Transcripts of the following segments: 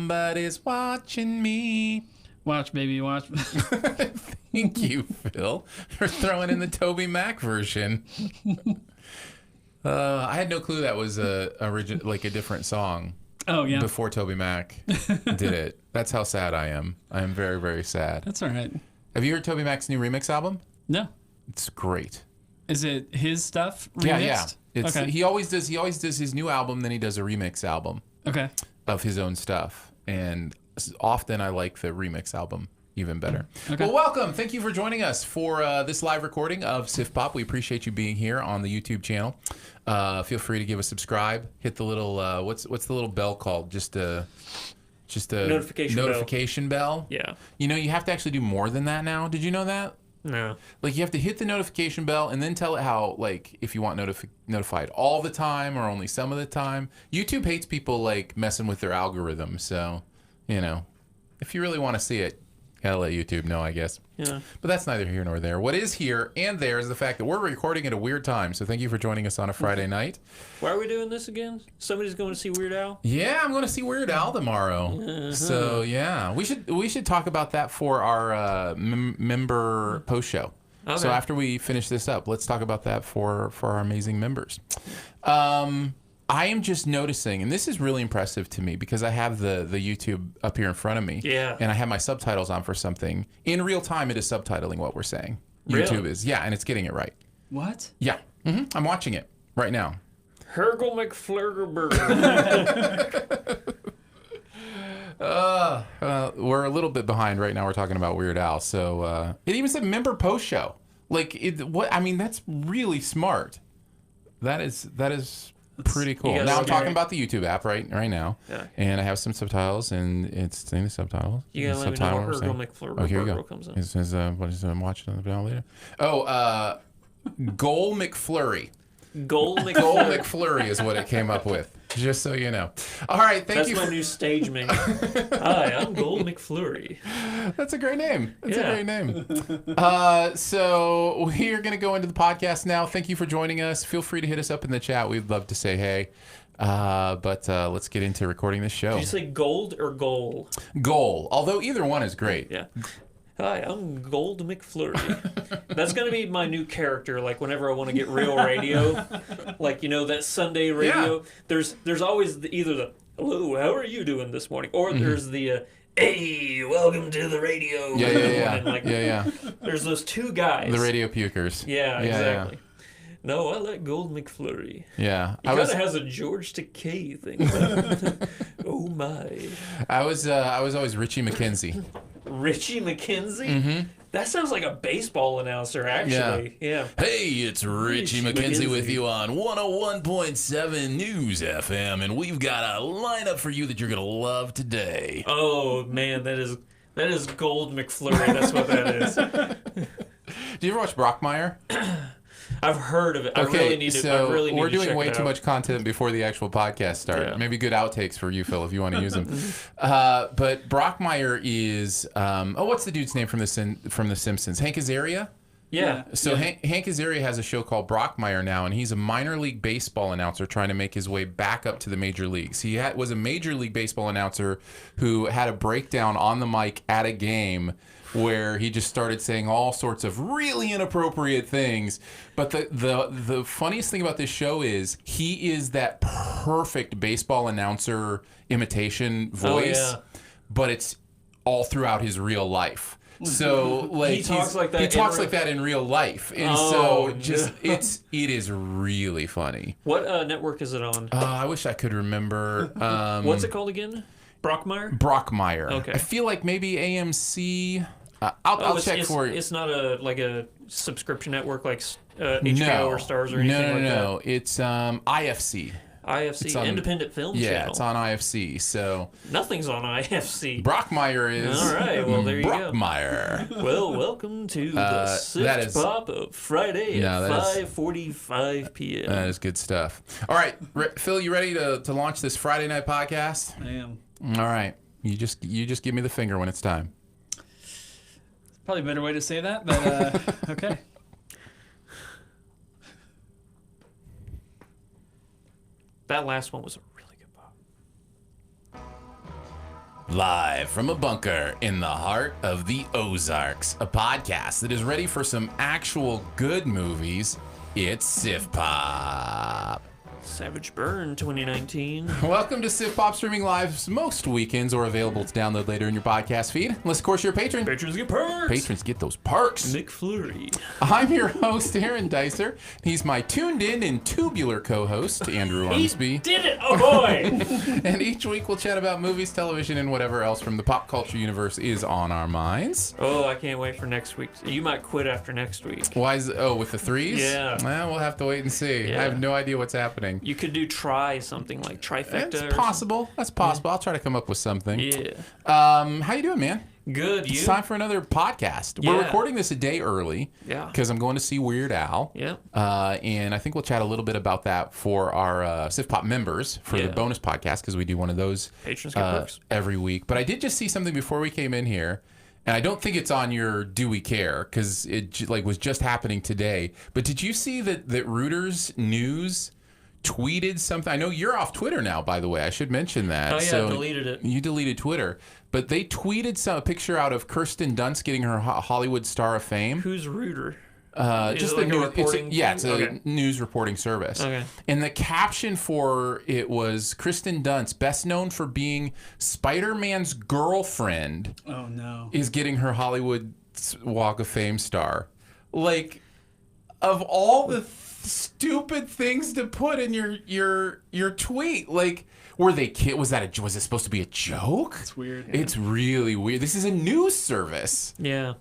Somebody's watching me. Watch, baby, watch. Thank you, Phil, for throwing in the Toby Mac version. I had no clue that was a different song. Oh, yeah. Before Toby Mac did it. That's how sad I am. I am very, very sad. That's all right. Have you heard Toby Mac's new remix album? No. It's great. Is it his stuff remixed? Yeah. It's, okay. He always does his new album, then he does a remix album. Okay. Of his own stuff. And often I like the remix album even better. Okay. Well, welcome. Thank you for joining us for this live recording of SiftPop. We appreciate you being here on the YouTube channel. Feel free to give a subscribe. Hit the little what's the little bell called? Just a notification bell. Yeah. You know, you have to actually do more than that now. Did you know that? No. Like, you have to hit the notification bell and then tell it how, like, if you want notified all the time or only some of the time. YouTube hates people, like, messing with their algorithm. So, you know, if you really want to see it, gotta let YouTube know, I guess. Yeah. But that's neither here nor there. What is here and there is the fact that we're recording at a weird time. So thank you for joining us on a Friday night. Why are we doing this again? Somebody's going to see Weird Al? Yeah, I'm going to see Weird Al tomorrow. Uh-huh. So yeah, we should talk about that for our member post show. Okay. So after we finish this up, let's talk about that for our amazing members. I am just noticing, and this is really impressive to me because I have the YouTube up here in front of me. Yeah. And I have my subtitles on for something. In real time, it is subtitling what we're saying. Really? YouTube is. Yeah, and it's getting it right. What? Yeah. I'm watching it right now. Hergel McFlurgerberger. We're a little bit behind right now. We're talking about Weird Al. So it even said member post show. Like, that's really smart. That is pretty cool. Now I'm talking about the YouTube app right now, and I have some subtitles, and it's saying the subtitles. You gotta let me know where Hergel McFlurry comes in. It says, what is it? I'm watching it later. Oh, Goal McFlurry. Goal McFlurry is what it came up with. Just so you know. All right, thank you. That's my new stage name. Hi, I'm Gold McFlurry. That's a great name. A great name. So we are going to go into the podcast now. Thank you for joining us. Feel free to hit us up in the chat. We'd love to say hey. But let's get into recording this show. Did you say gold or goal? Goal. Although either one is great. Yeah. Hi, I'm Gold McFlurry. That's going to be my new character, like whenever I want to get real radio. Like, you know, that Sunday radio. Yeah. There's always either the, hello, how are you doing this morning? Or there's the, hey, welcome to the radio. Yeah. And like, there's those two guys. The radio pukers. Yeah, exactly. Yeah. No, I like Gold McFlurry. Yeah. He kind of has a George Takei thing about him. Oh, my. I was always Richie McKenzie. Richie McKenzie? Mm-hmm. That sounds like a baseball announcer, actually. Yeah. Hey, it's Richie McKenzie with you on 101.7 News FM, and we've got a lineup for you that you're going to love today. Oh, man, that is Gold McFlurry. That's what that is. Do you ever watch Brockmire? I've heard of it. I really need to we're doing way too much content before the actual podcast starts. Yeah. Maybe good outtakes for you, Phil, if you want to use them. But Brockmire is what's the dude's name from The Simpsons? Hank Azaria? Yeah. So Hank Azaria has a show called Brockmire now, and he's a minor league baseball announcer trying to make his way back up to the major leagues. He was a major league baseball announcer who had a breakdown on the mic at a game where he just started saying all sorts of really inappropriate things. But the funniest thing about this show is he is that perfect baseball announcer imitation voice, but it's all throughout his real life. So like he talks like that. He talks like that in real life, and it is really funny. What network is it on? I wish I could remember. What's it called again? Brockmire. Okay. I feel like maybe AMC. I'll check for you. It's not a subscription network like HBO or Stars or anything like that. No. It's IFC. IFC, it's on, Independent Film Channel. Yeah, it's on IFC. So nothing's on IFC. Brockmire is. All right, well there you Brockmire. Go. Well, welcome to the SiftPop of Friday at 5:45 p.m. That is good stuff. All right, Phil, you ready to launch this Friday night podcast? I am. All right, you just give me the finger when it's time. Probably a better way to say that, but okay. That last one was a really good pop. Live from a bunker in the heart of the Ozarks, a podcast that is ready for some actual good movies. It's SiftPop. Savage Burn 2019. Welcome to SiftPop, streaming live most weekends or available to download later in your podcast feed. Unless, of course, you're a patron. Patrons get perks. Patrons get those perks. McFlurry. I'm your host, Aaron Dicer. He's my tuned in and tubular co-host, Andrew Ormsby. Did it! Oh boy! And each week we'll chat about movies, television, and whatever else from the pop culture universe is on our minds. Oh, I can't wait for next week. You might quit after next week. Why is with the threes? Yeah. Well, we'll have to wait and see. Yeah. I have no idea what's happening. You could do try something like trifecta. It's possible. That's possible. I'll try to come up with something. Yeah. How you doing, man? Good. You? It's time for another podcast. We're Yeah. recording this a day early. Yeah. Because I'm going to see Weird Al. Yeah. And I think we'll chat a little bit about that for our SiftPop members for the Yeah. bonus podcast, because we do one of those Patrons get perks. every week. But I did just see something before we came in here, and I don't think it's on your Do We Care, because it was just happening today. But did you see that Reuters News tweeted something? I know you're off Twitter now, by the way. I should mention that. Oh, yeah, So I deleted it. You deleted Twitter. But they tweeted a picture out of Kirsten Dunst getting her Hollywood Star of Fame. Who's Reuter? Is Just it like the a news, reporting it's thing? a Okay. news reporting service. Okay. And the caption for it was Kirsten Dunst, best known for being Spider-Man's girlfriend, Oh no. is getting her Hollywood Walk of Fame star. Like, of all the stupid things to put in your tweet, like, were they was it supposed to be a joke? It's weird. It's really weird. This is a news service. Yeah.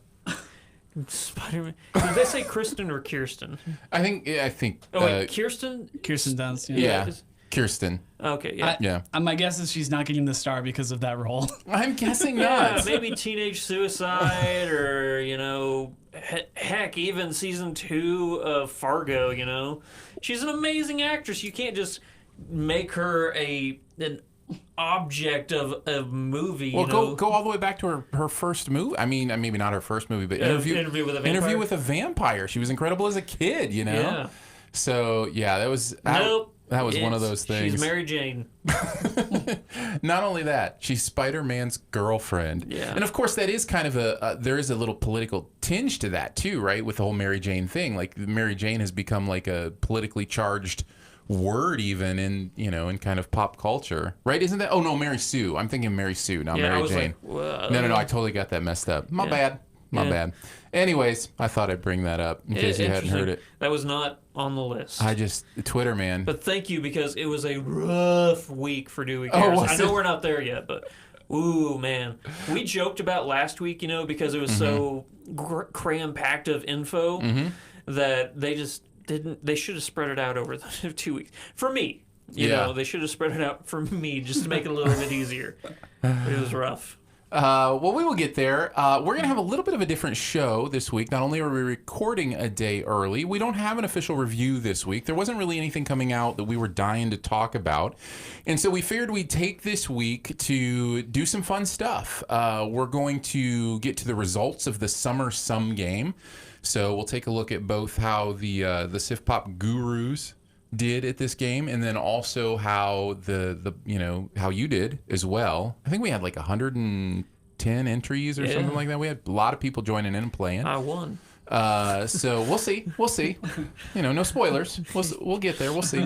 Spider-Man. Did they say Kristen or Kirsten? I think. Oh, wait, Kirsten? Kirsten Dunst. Yeah, Kirsten. Okay, yeah. Yeah. My guess is she's not getting the star because of that role. I'm guessing Yeah, not. maybe teenage suicide or, heck, even season 2 of Fargo, She's an amazing actress. You can't just make her an object of a movie, Well, go all the way back to her first movie. I mean, maybe not her first movie, but Interview with a Vampire. Interview with a Vampire. She was incredible as a kid, Yeah. So yeah, that was that was one of those things. She's Mary Jane. Not only that, she's Spider-Man's girlfriend. Yeah. And of course, that is kind of there is a little political tinge to that too, right? With the whole Mary Jane thing. Like, Mary Jane has become like a politically charged word even in kind of pop culture, right? Isn't that? Oh no, Mary Sue. I'm thinking Mary Sue, not Yeah, I Mary was Jane. like, whoa. No, I totally got that messed up. My bad. Anyways, I thought I'd bring that up in case you hadn't heard it. That was not on the list. Twitter, man. But thank you, because it was a rough week for Dewey Oh, Cares. was I know it? we're not there yet, but ooh, man. We joked about last week, because it was so cram-packed of info that they just didn't. They should have spread it out over the 2 weeks. For me, they should have spread it out for me just to make it a little bit easier. But it was rough. Well, we will get there. We're going to have a little bit of a different show this week. Not only are we recording a day early, we don't have an official review this week. There wasn't really anything coming out that we were dying to talk about. And so we figured we'd take this week to do some fun stuff. We're going to get to the results of the Summer Sum game. So we'll take a look at both how the SiftPop gurus did at this game, and then also how how you did as well. I think we had like 110 entries or something like that. We had a lot of people joining in and playing. I won. So we'll see. No spoilers. We'll get there. We'll see.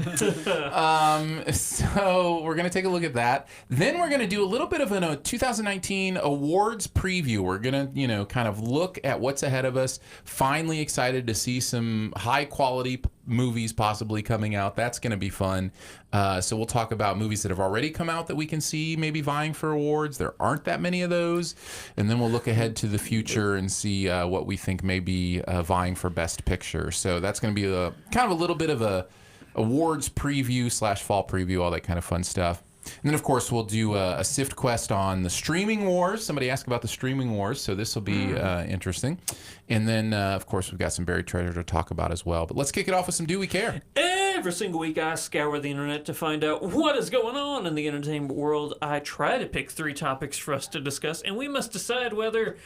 So we're gonna take a look at that. Then we're gonna do a little bit of a 2019 awards preview. We're gonna kind of look at what's ahead of us. Finally excited to see some high quality movies possibly coming out. That's gonna be fun. So we'll talk about movies that have already come out that we can see maybe vying for awards. There aren't that many of those. And then we'll look ahead to the future and see what we think may be vying for Best Picture. So that's going to be kind of a little bit of a awards preview / fall preview, all that kind of fun stuff. And then, of course, we'll do a Sift Quest on the streaming wars. Somebody asked about the streaming wars, so this will be interesting. And then, of course, we've got some buried treasure to talk about as well. But let's kick it off with some Do We Care? Every single week, I scour the internet to find out what is going on in the entertainment world. I try to pick 3 topics for us to discuss, and we must decide whether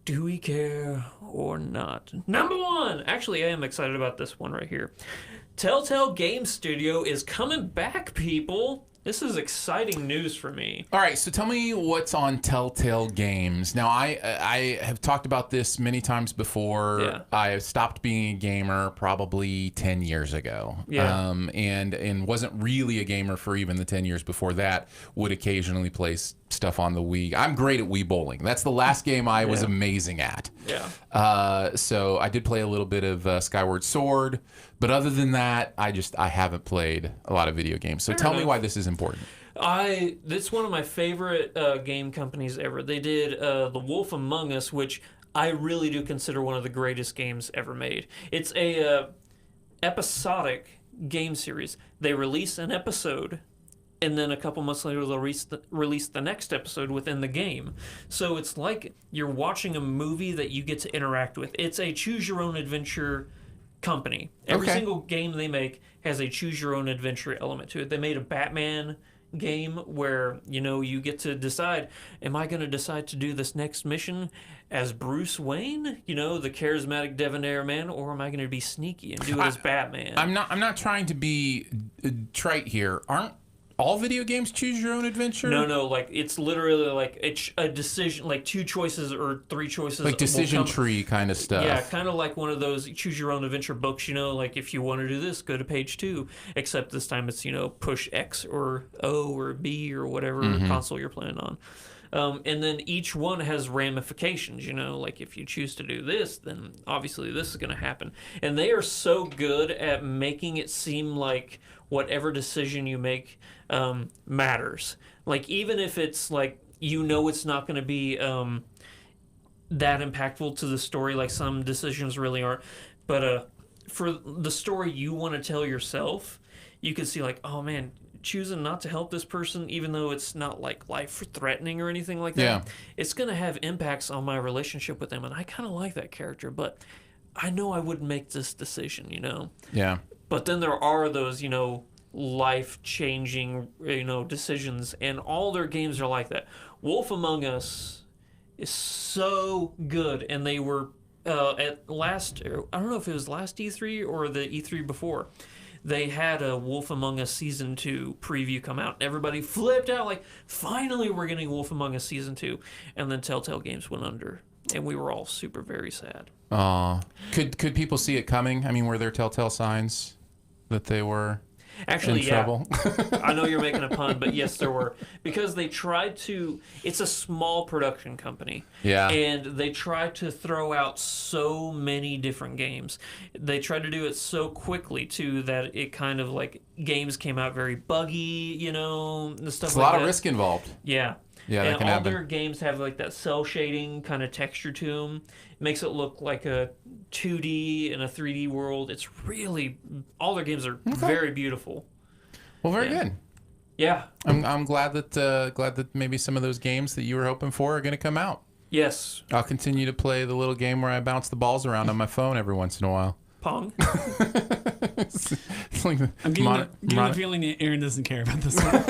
do we care or not. Number 1. Actually, I am excited about this one right here. Telltale Game Studio is coming back, people. This is exciting news for me. All right, so tell me what's on Telltale Games. Now, I have talked about this many times before. Yeah. I stopped being a gamer probably 10 years ago. Yeah. And wasn't really a gamer for even the 10 years before that. Would occasionally play stuff on the Wii. I'm great at Wii bowling. That's the last game I was amazing at. Yeah. So I did play a little bit of Skyward Sword, but other than that, I haven't played a lot of video games. So tell me why this is important. It's one of my favorite game companies ever. They did The Wolf Among Us, which I really do consider one of the greatest games ever made. It's a episodic game series. They release an episode, and then a couple months later they'll release the next episode within the game. So it's like you're watching a movie that you get to interact with. It's a choose-your-own-adventure company. Every single game they make has a choose-your-own-adventure element to it. They made a Batman game where, you get to decide, am I going to decide to do this next mission as Bruce Wayne, the charismatic debonair man, or am I going to be sneaky and do it as Batman? I'm not trying to be trite here. Aren't all video games choose your own adventure? No, like it's literally like it's a decision, like 2 choices or 3 choices. Like decision tree kind of stuff. Yeah, kind of like one of those choose your own adventure books, like if you want to do this, go to page 2. Except this time it's, push X or O or B or whatever console you're playing on. And then each one has ramifications, like if you choose to do this, then obviously this is going to happen. And they are so good at making it seem like whatever decision you make matters. Like, even if it's like, it's not going to be that impactful to the story, like some decisions really aren't. But for the story you want to tell yourself, you can see like, oh man, choosing not to help this person, even though it's not like life-threatening or anything like that, it's going to have impacts on my relationship with them. And I kind of like that character, but I know I wouldn't make this decision, Yeah. But then there are those, life-changing, decisions, and all their games are like that. Wolf Among Us is so good, and they were at last, I don't know if it was last E3 or the E3 before, they had a Wolf Among Us Season 2 preview come out, and everybody flipped out like, finally we're getting Wolf Among Us Season 2, and then Telltale Games went under, and we were all super, very sad. Could people see it coming? I mean, were there telltale signs that they were Actually, in trouble? I know you're making a pun, but yes, there were. Because they tried to... It's a small production company. Yeah. And they tried to throw out so many different games. They tried to do it so quickly, too, that it kind of like... Games came out very buggy, and stuff It's like that. a lot of risk involved. Yeah. Yeah, that and can all happen. their games have like that cell shading kind of texture to them. It makes it look like a 2D and a 3D world. It's really... All their games are very beautiful. Well, very good. Yeah. I'm glad that maybe some of those games that you were hoping for are going to come out. Yes. I'll continue to play the little game where I bounce the balls around on my phone every once in a while. Pong. It's like I'm getting the feeling that Aaron doesn't care about this one.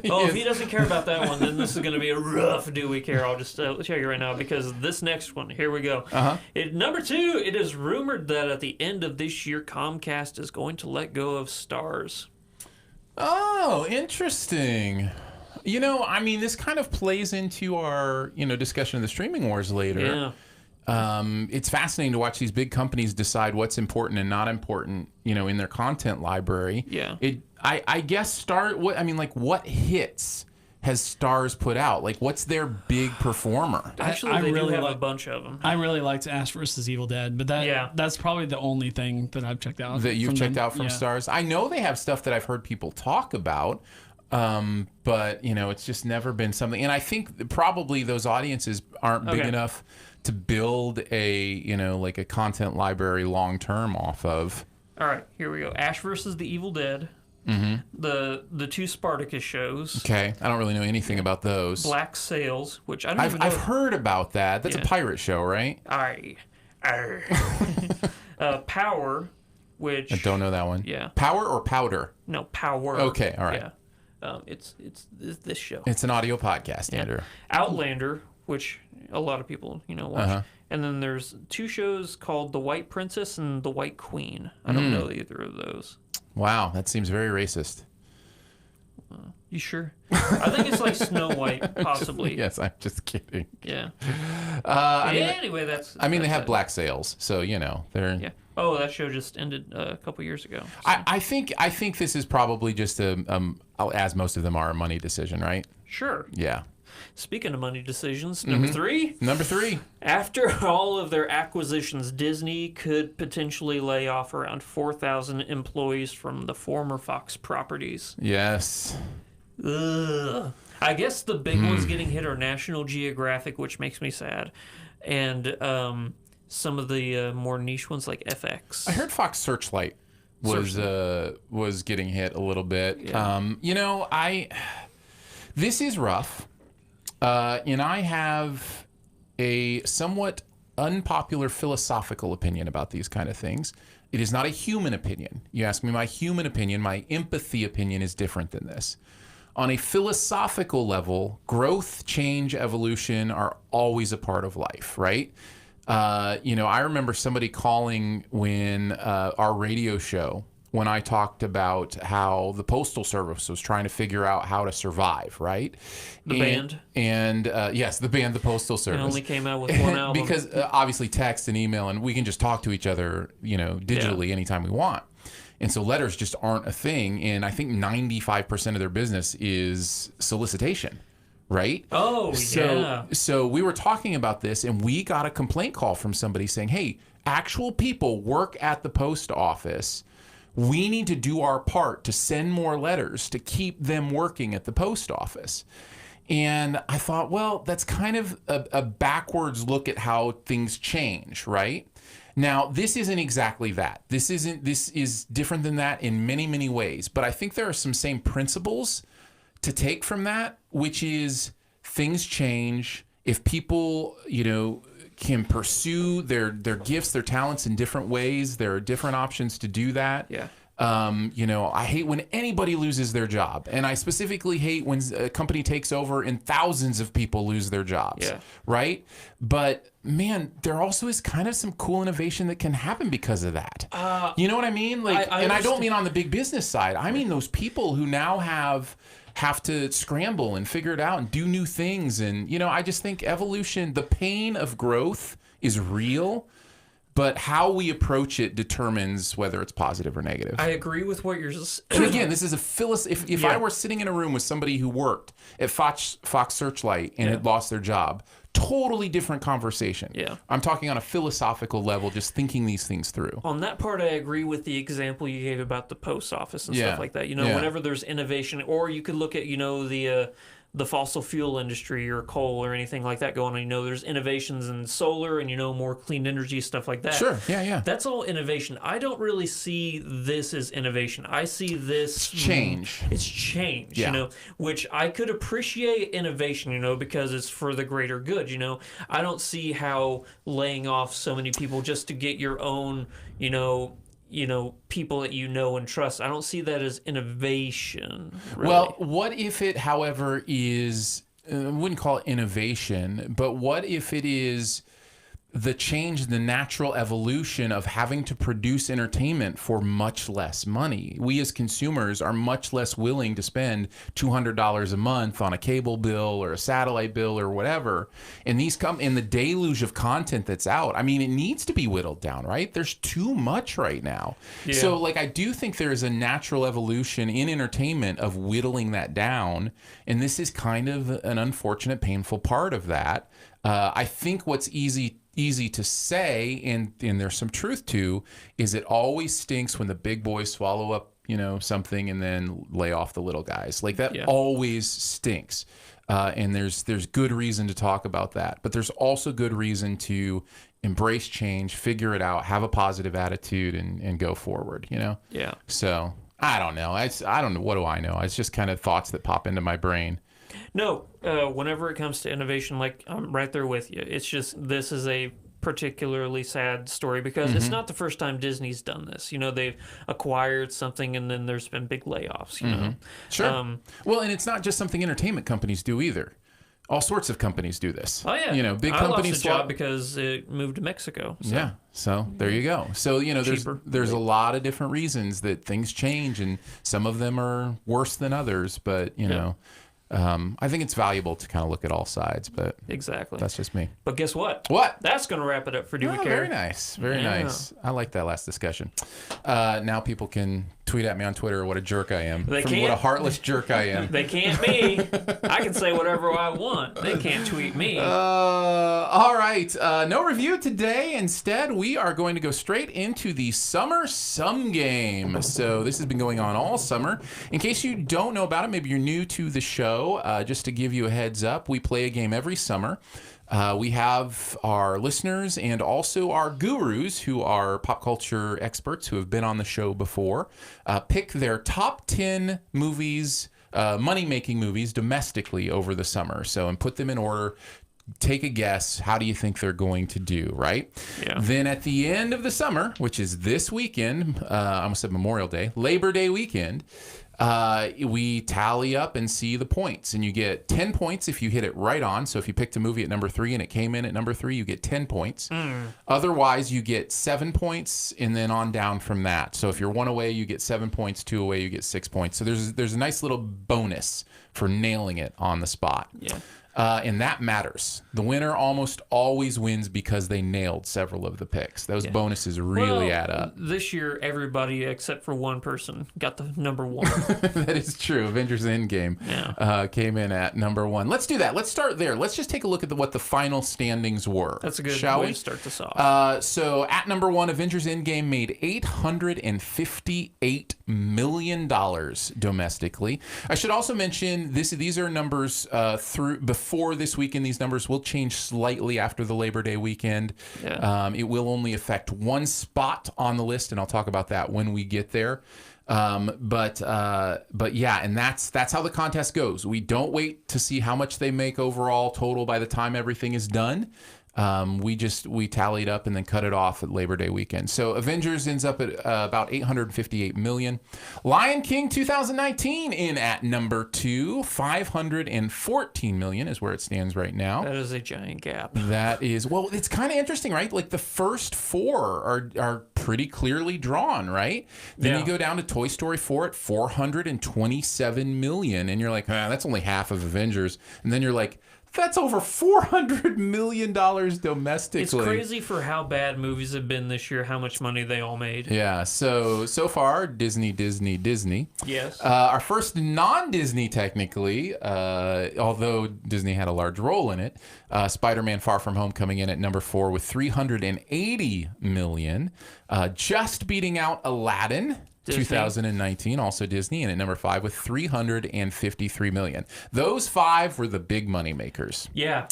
If he doesn't care about that one, then this is going to be a rough do we care. I'll just tell you right now, because this next one, here we go. Number 2, it is rumored that at the end of this year, Comcast is going to let go of Stars. Oh, interesting. This kind of plays into our, discussion of the streaming wars later. Yeah. It's fascinating to watch these big companies decide what's important and not important, in their content library. Yeah. I guess what hits has Stars put out? Like, what's their big performer? Actually, they really have a bunch of them. I really liked Ash vs. Evil Dead, but that's probably the only thing that I've checked out. That you've checked out from Stars? I know they have stuff that I've heard people talk about, but, it's just never been something. And I think probably those audiences aren't big enough to build a, like a content library long term off of. All right, here we go. Ash vs. the Evil Dead. Mm-hmm. The 2 Spartacus shows. Okay, I don't really know anything about those. Black Sails, which I don't even know. I've heard about that. That's a pirate show, right? Power, which I don't know that one. Yeah. Power or Powder? No, Power. Okay, all right. Yeah. It's this show. It's an audio podcast, Andrew. Outlander, which a lot of people watch. And then there's 2 shows called The White Princess and The White Queen. I don't know either of those. Wow, that seems very racist. You sure? I think it's like Snow White, possibly. Yes, I'm just kidding. Yeah. Anyway, that's. I mean, they have it. black sails, so they're. Yeah. Oh, that show just ended a couple years ago. So. I think this is probably just as most of them are, a money decision, right? Sure. Yeah. Speaking of money decisions, number three. Number 3. After all of their acquisitions, Disney could potentially lay off around 4,000 employees from the former Fox properties. Yes. Ugh. I guess the big ones getting hit are National Geographic, which makes me sad, and some of the more niche ones like FX. I heard Fox Searchlight was getting hit a little bit. Yeah. This is rough. And I have a somewhat unpopular philosophical opinion about these kind of things. It is not a human opinion. You ask me my human opinion, my empathy opinion is different than this. On a philosophical level, growth, change, evolution are always a part of life, right? I remember somebody calling when our radio show, when I talked about how the Postal Service was trying to figure out how to survive, right? The band? And yes, the band, the Postal Service. It only came out with one album. Because obviously text and email, and we can just talk to each other, digitally anytime we want. And so letters just aren't a thing. And I think 95% of their business is solicitation, right? Oh, yeah. So we were talking about this, and we got a complaint call from somebody saying, hey, actual people work at the post office. We need to do our part to send more letters to keep them working at the post office. And I thought, well, that's kind of a backwards look at how things change, right? Now, this isn't exactly that. This is different than that in many, many ways. But I think there are some same principles to take from that, which is things change. If people, can pursue their gifts, their talents in different ways, there are different options to do that. Yeah. I hate when anybody loses their job, and I specifically hate when a company takes over and thousands of people lose their jobs. Yeah. Right? But man, there also is kind of some cool innovation that can happen because of that. You know what I mean? Like, I don't mean on the big business side. I mean those people who now have to scramble and figure it out and do new things. And, I just think evolution, the pain of growth is real, but how we approach it determines whether it's positive or negative. I agree with what you're saying. And again, this is if I were sitting in a room with somebody who worked at Fox Searchlight and had lost their job, totally different conversation. Yeah. I'm talking on a philosophical level, just thinking these things through. On that part, I agree with the example you gave about the post office and stuff like that. Whenever there's innovation, or you could look at, the fossil fuel industry or coal or anything like that going on. There's innovations in solar and, more clean energy, stuff like that. Sure, yeah. That's all innovation. I don't really see this as innovation. I see this... change. It's change, which I could appreciate innovation, because it's for the greater good, I don't see how laying off so many people just to get your own, people that and trust. I don't see that as innovation. Really. Well, what if it, however, is, I wouldn't call it innovation, but what if it is the change, the natural evolution of having to produce entertainment for much less money? We as consumers are much less willing to spend $200 a month on a cable bill or a satellite bill or whatever. And these come in the deluge of content that's out. I mean, it needs to be whittled down, right? There's too much right now. Yeah. So I do think there is a natural evolution in entertainment of whittling that down. And this is kind of an unfortunate, painful part of that. I think what's easy to say, and there's some truth to, is it always stinks when the big boys swallow up, something and then lay off the little guys. Like that always stinks. And there's good reason to talk about that. But there's also good reason to embrace change, figure it out, have a positive attitude, and go forward, Yeah. So I don't know. I don't know. What do I know? It's just kind of thoughts that pop into my brain. No, whenever it comes to innovation, I'm right there with you. It's just, this is a particularly sad story because it's not the first time Disney's done this. They've acquired something and then there's been big layoffs, Sure. Well, and it's not just something entertainment companies do either. All sorts of companies do this. Oh yeah, big I companies lost a job because it moved to Mexico. So. Yeah, so there you go. So there's a lot of different reasons that things change, and some of them are worse than others. But I think it's valuable to kind of look at all sides. But exactly, that's just me. But guess what? What? That's going to wrap it up for Do We Care? Very nice, very nice. I like that last discussion. Now people can tweet at me on Twitter what a jerk I am. What a heartless jerk I am. They can't be. I can say whatever I want. They can't tweet me. All right. No review today. Instead, we are going to go straight into the Summer Sum Game. So this has been going on all summer. In case you don't know about it, maybe you're new to the show, just to give you a heads up, we play a game every summer. We have our listeners and also our gurus, who are pop culture experts who have been on the show before, pick their top 10 movies, money-making movies domestically over the summer. So, and put them in order. Take a guess. How do you think they're going to do, right? Yeah. Then at the end of the summer, which is this weekend, I almost said Memorial Day, Labor Day weekend, we tally up and see the points, and you get 10 points if you hit it right on. So if you picked a movie at number 3 and it came in at number 3, you get 10 points. Otherwise, you get 7 points, and then on down from that. So if you're 1 away, you get 7 points. 2 away, you get 6 points. So there's a nice little bonus for nailing it on the spot. Yeah. And that matters. The winner almost always wins because they nailed several of the picks. Those bonuses really add up. This year, everybody except for one person got the number 1. That is true. Avengers Endgame came in at number 1. Let's do that. Let's start there. Let's just take a look at what the final standings were. That's a good way to start this off. So at number 1, Avengers Endgame made $858 million domestically. I should also mention these are numbers before this weekend. These numbers will change slightly after the Labor Day weekend. Yeah. It will only affect one spot on the list, and I'll talk about that when we get there. But yeah, and that's how the contest goes. We don't wait to see how much they make overall total by the time everything is done. We tally it up and then cut it off at Labor Day weekend. So Avengers ends up at about $858 million. Lion King 2019 in at number 2, $514 million is where it stands right now. That is a giant gap. That is, well, it's kind of interesting, right? Like the first 4 are pretty clearly drawn, right? Then you go down to Toy Story 4 at $427 million, and you're like, that's only half of Avengers. And then you're like, that's over $400 million domestically. It's crazy for how bad movies have been this year, how much money they all made. Yeah, so far, Disney. Yes. Our first non-Disney, technically, although Disney had a large role in it, Spider-Man Far From Home coming in at number 4 with $380 million, just beating out Aladdin. Disney. 2019, also Disney, and at number 5 with $353 million. Those 5 were the big money makers. Yeah.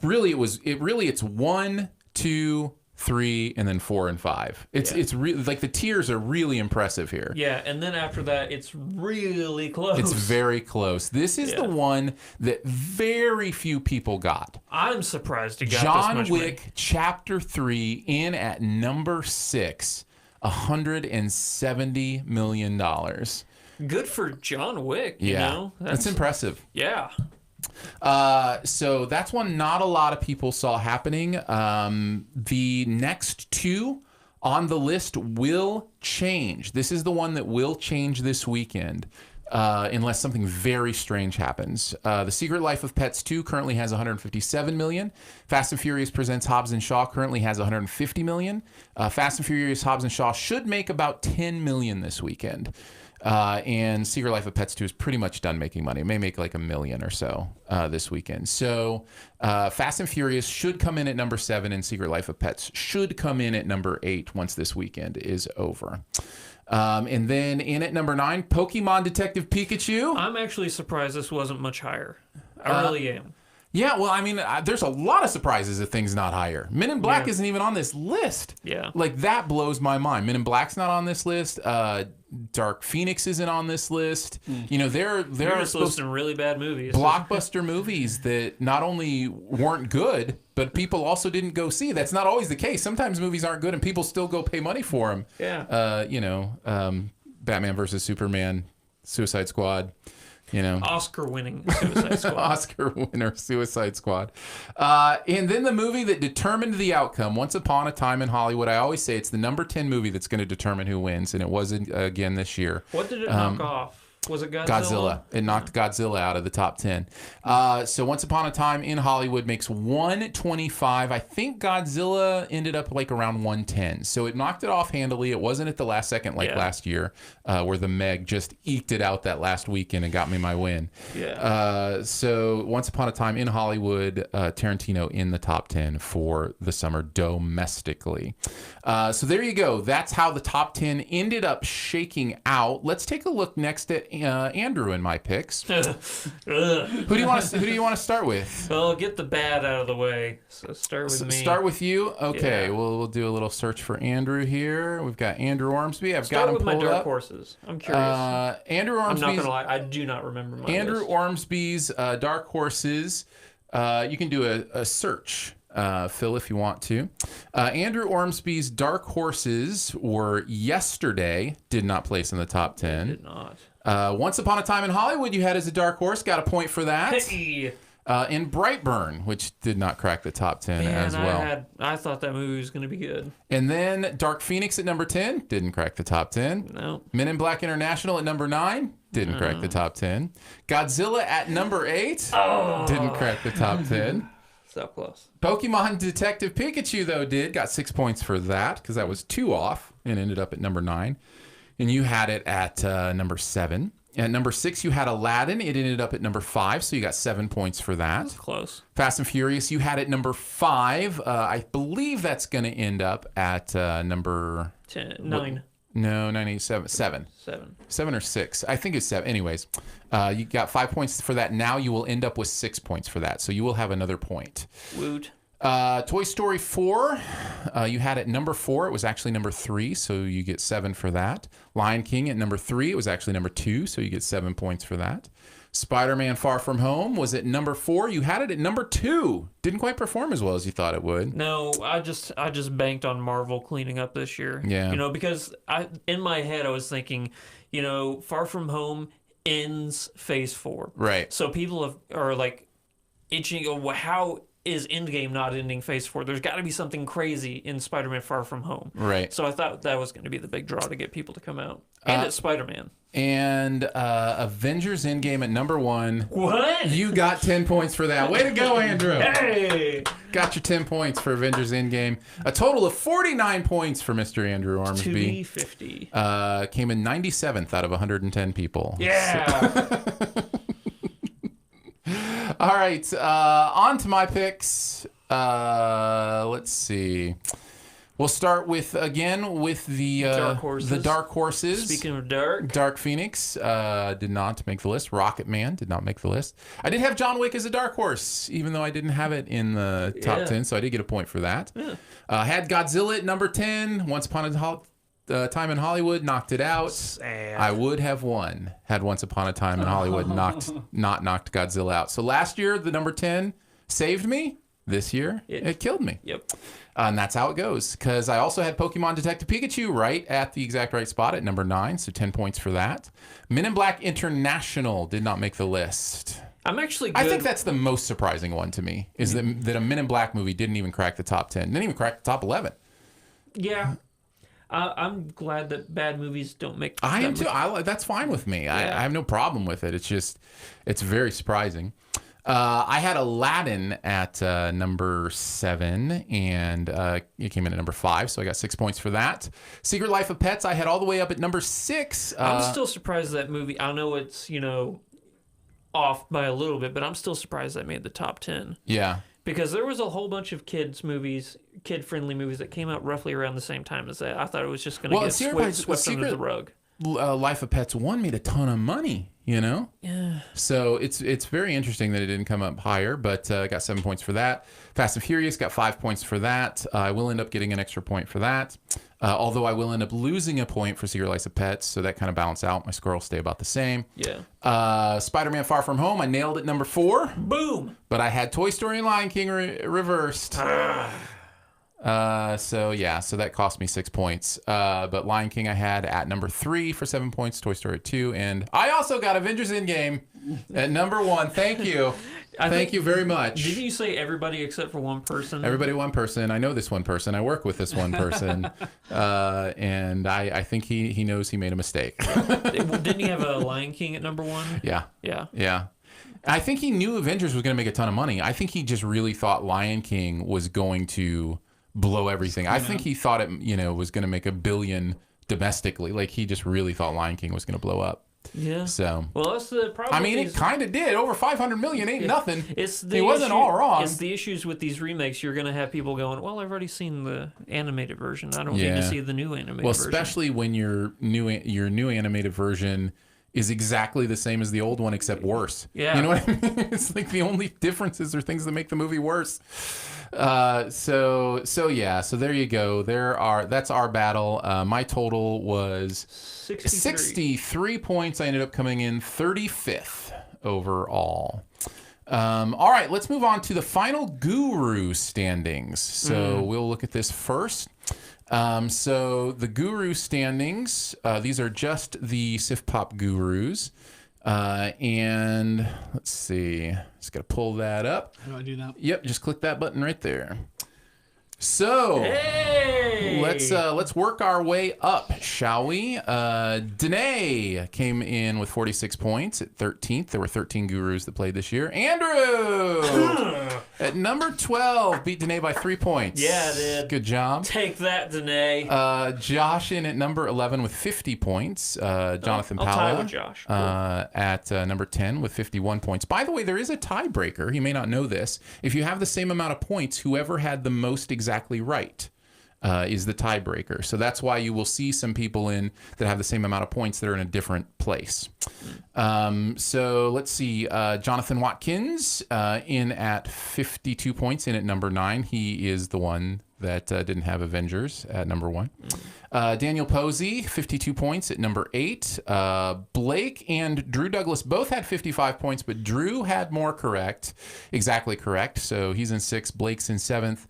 Really, it's 1, 2, 3, and then 4 and 5. It's really like the tiers are really impressive here. Yeah, and then after that, it's really close. It's very close. This is the one that very few people got. I'm surprised it got John this much Wick money. Chapter 3 in at number 6. $170 million. Good for John Wick, you know? That's impressive. Yeah. So that's one not a lot of people saw happening. The next 2 on the list will change. This is the one that will change this weekend. Unless something very strange happens. The Secret Life of Pets 2 currently has $157 million. Fast and Furious Presents Hobbs and Shaw currently has $150 million. Fast and Furious Hobbs and Shaw should make about $10 million this weekend. And Secret Life of Pets 2 is pretty much done making money. It may make like $1 million or so this weekend. So Fast and Furious should come in at number 7, and Secret Life of Pets should come in at number 8 once this weekend is over. And then in at number 9, Pokemon Detective Pikachu. I'm actually surprised this wasn't much higher. I really am. Yeah, well, I mean, there's a lot of surprises if things not higher. Men in Black isn't even on this list. Yeah. Like, that blows my mind. Men in Black's not on this list. Dark Phoenix isn't on this list. You know, there are some really bad movies. Blockbuster movies that not only weren't good, but people also didn't go see. That's not always the case. Sometimes movies aren't good and people still go pay money for them. Yeah. Batman versus Superman, Suicide Squad. You know, Oscar-winning Suicide Squad. Oscar winner Suicide Squad. And then the movie that determined the outcome, Once Upon a Time in Hollywood. I always say it's the number 10 movie that's going to determine who wins, and it wasn't again this year. What did it knock off? Was it Godzilla? Godzilla. It knocked Godzilla out of the top 10. So Once Upon a Time in Hollywood makes 125. I think Godzilla ended up like around 110. So it knocked it off handily. It wasn't at the last second like last year, where the Meg just eked it out that last weekend and got me my win. Yeah. So Once Upon a Time in Hollywood, Tarantino in the top 10 for the summer domestically. So there you go. That's how the top 10 ended up shaking out. Let's take a look next at Andrew and my picks. Who do you want to start with? Well, get the bad out of the way. So start with me. Start with you. Okay, Yeah. we'll do a little search for Andrew here. We've got Andrew Ormsby. I've got him Start with my pulled dark up. horses. I'm curious. Andrew I'm Ormsby's not gonna lie. I do not remember my Andrew list. Ormsby's dark horses. You can do a search. Phil, if you want to. Andrew Ormsby's dark horses were Yesterday, did not place in the top 10. Did not. Once Upon a Time in Hollywood, you had as a dark horse, got a point for that. Hey. In Brightburn, which did not crack the top 10 Man, as well. I thought that movie was going to be good. And then Dark Phoenix at number 10, didn't crack the top 10. No. Men in Black International at number 9, didn't crack the top 10. Godzilla at number 8, didn't crack the top 10. So close. Pokemon Detective Pikachu, though, got 6 points for that because that was 2 off and ended up at number 9. And you had it at number 7. At number 6, you had Aladdin. It ended up at number 5, so you got 7 points for that. That's close. Fast and Furious, you had it number 5. I believe that's going to end up at number 9. No, 97. 7 or 6. I think it's 7. Anyways, you got 5 points for that. Now you will end up with 6 points for that. So you will have another point. Woot. Toy Story 4, you had it number 4. It was actually number 3, so you get 7 for that. Lion King at number 3. It was actually number 2, so you get 7 points for that. Spider-Man Far From Home was at number 4. You had it at number 2. Didn't quite perform as well as you thought it would. No, I just banked on Marvel cleaning up this year. Yeah. You know, because in my head I was thinking, you know, Far From Home ends Phase 4. Right. So people are like itching. Oh, how is Endgame not ending Phase 4? There's got to be something crazy in Spider-Man Far From Home. Right. So I thought that was going to be the big draw to get people to come out. And it's Spider-Man. And Avengers Endgame at number 1. What? You got 10 points for that. Way to go, Andrew. Hey! Got your 10 points for Avengers Endgame. A total of 49 points for Mr. Andrew Ormsby. 250. Came in 97th out of 110 people. Yeah. All right, on to my picks. Let's see. We'll start with the Dark horses. The dark horses. Speaking of dark. Dark Phoenix did not make the list. Rocket Man did not make the list. I did have John Wick as a dark horse, even though I didn't have it in the top 10, so I did get a point for that. Yeah. Had Godzilla at number 10. Once Upon a Time in Hollywood knocked it out. Sad. I would have won had Once Upon a Time in Hollywood not knocked Godzilla out. So last year, the number 10 saved me. This year, it killed me. Yep. And that's how it goes. Because I also had Pokemon Detective Pikachu right at the exact right spot at number 9. So 10 points for that. Men in Black International did not make the list. I'm actually good. I think that's the most surprising one to me, is that a Men in Black movie didn't even crack the top 10. Didn't even crack the top 11. Yeah. I'm glad that bad movies don't make. I am too. That's fine with me. I have no problem with it. It's just, it's very surprising. I had Aladdin at number 7, and it came in at number 5, so I got 6 points for that. Secret Life of Pets, I had all the way up at number 6. I'm still surprised that movie. I know it's, you know, off by a little bit, but I'm still surprised that made the top 10. Yeah. Because there was a whole bunch of kid-friendly movies that came out roughly around the same time as that. I thought it was just going to get swept under the rug. Life of Pets 1 made a ton of money, you know? Yeah. So it's very interesting that it didn't come up higher, but I got 7 points for that. Fast and Furious got 5 points for that. I will end up getting an extra point for that. Although I will end up losing a point for Secret Life of Pets, so that kind of balance out. My score will stay about the same. Yeah. Spider-Man Far From Home, I nailed it number 4. Boom. But I had Toy Story and Lion King reversed. So that cost me 6 points. But Lion King I had at number 3 for 7 points, Toy Story 2, and I also got Avengers Endgame at number 1. Thank you. Thank you very much. Didn't you say everybody except for one person? Everybody, one person. I know this one person. I work with this one person. And I think he knows he made a mistake. Didn't he have a Lion King at number 1? Yeah. Yeah. Yeah. I think he knew Avengers was going to make a ton of money. I think he just really thought Lion King was going to blow everything. I think he thought it, was going to make $1 billion domestically. Like, he just really thought Lion King was going to blow up. Yeah. So. Well, that's the problem. I mean, it kind of did. Over 500 million ain't nothing. He wasn't issue, all wrong. It's the issues with these remakes. You're going to have people going, well, I've already seen the animated version. I don't need to see the new animated version. Well, especially when your new animated version is exactly the same as the old one, except worse. Yeah. You know what I mean? It's like the only differences are things that make the movie worse. So there you go. That's our battle. My total was 63 points. I ended up coming in 35th overall. All right, let's move on to the final guru standings. So we'll look at this first. So the guru standings, these are just the SiftPop gurus. And let's see, just got to pull that up. How do I do that? Yep, just click that button right there. So hey! let's work our way up, shall we? Danae came in with 46 points at 13th. There were 13 gurus that played this year. Andrew at number 12 beat Danae by 3 points. Yeah, I did. Good job. Take that, Danae. Josh in at number 11 with 50 points. Jonathan I'll tie Pala with Josh. Cool. at number 10 with 51 points. By the way, there is a tiebreaker. You may not know this. If you have the same amount of points, whoever had the most exactly right is the tiebreaker. So that's why you will see some people in that have the same amount of points that are in a different place. So let's see. Jonathan Watkins in at 52 points, in at number 9. He is the one that didn't have Avengers at number 1. Daniel Posey, 52 points at number 8. Blake and Drew Douglas both had 55 points, but Drew had more exactly correct. So he's in 6th. Blake's in 7th.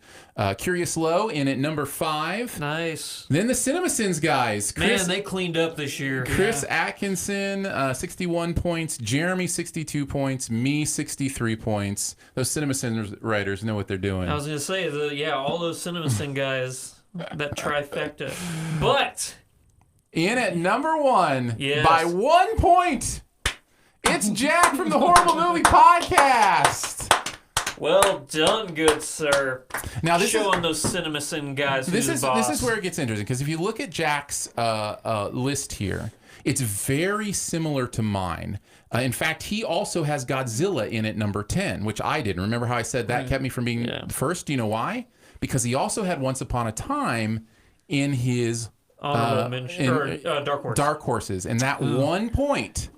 Curious Low in at number 5. Nice. Then the CinemaSins guys. Man, they cleaned up this year. Chris Atkinson, 61 points. Jeremy, 62 points. Me, 63 points. Those CinemaSins writers know what they're doing. I was going to say, all those CinemaSin guys. That trifecta. But in at number 1 by 1 point, it's Jack from the Horrible Movie Podcast. Well done, good sir. Now this showing those CinemaSin guys who's the boss. This is where it gets interesting, because if you look at Jack's list here, it's very similar to mine. In fact, he also has Godzilla in at number 10, which I didn't. Remember how I said that kept me from being first? Do you know why? Because he also had Once Upon a Time in his Dark Horse. Dark Horses, and that 1 point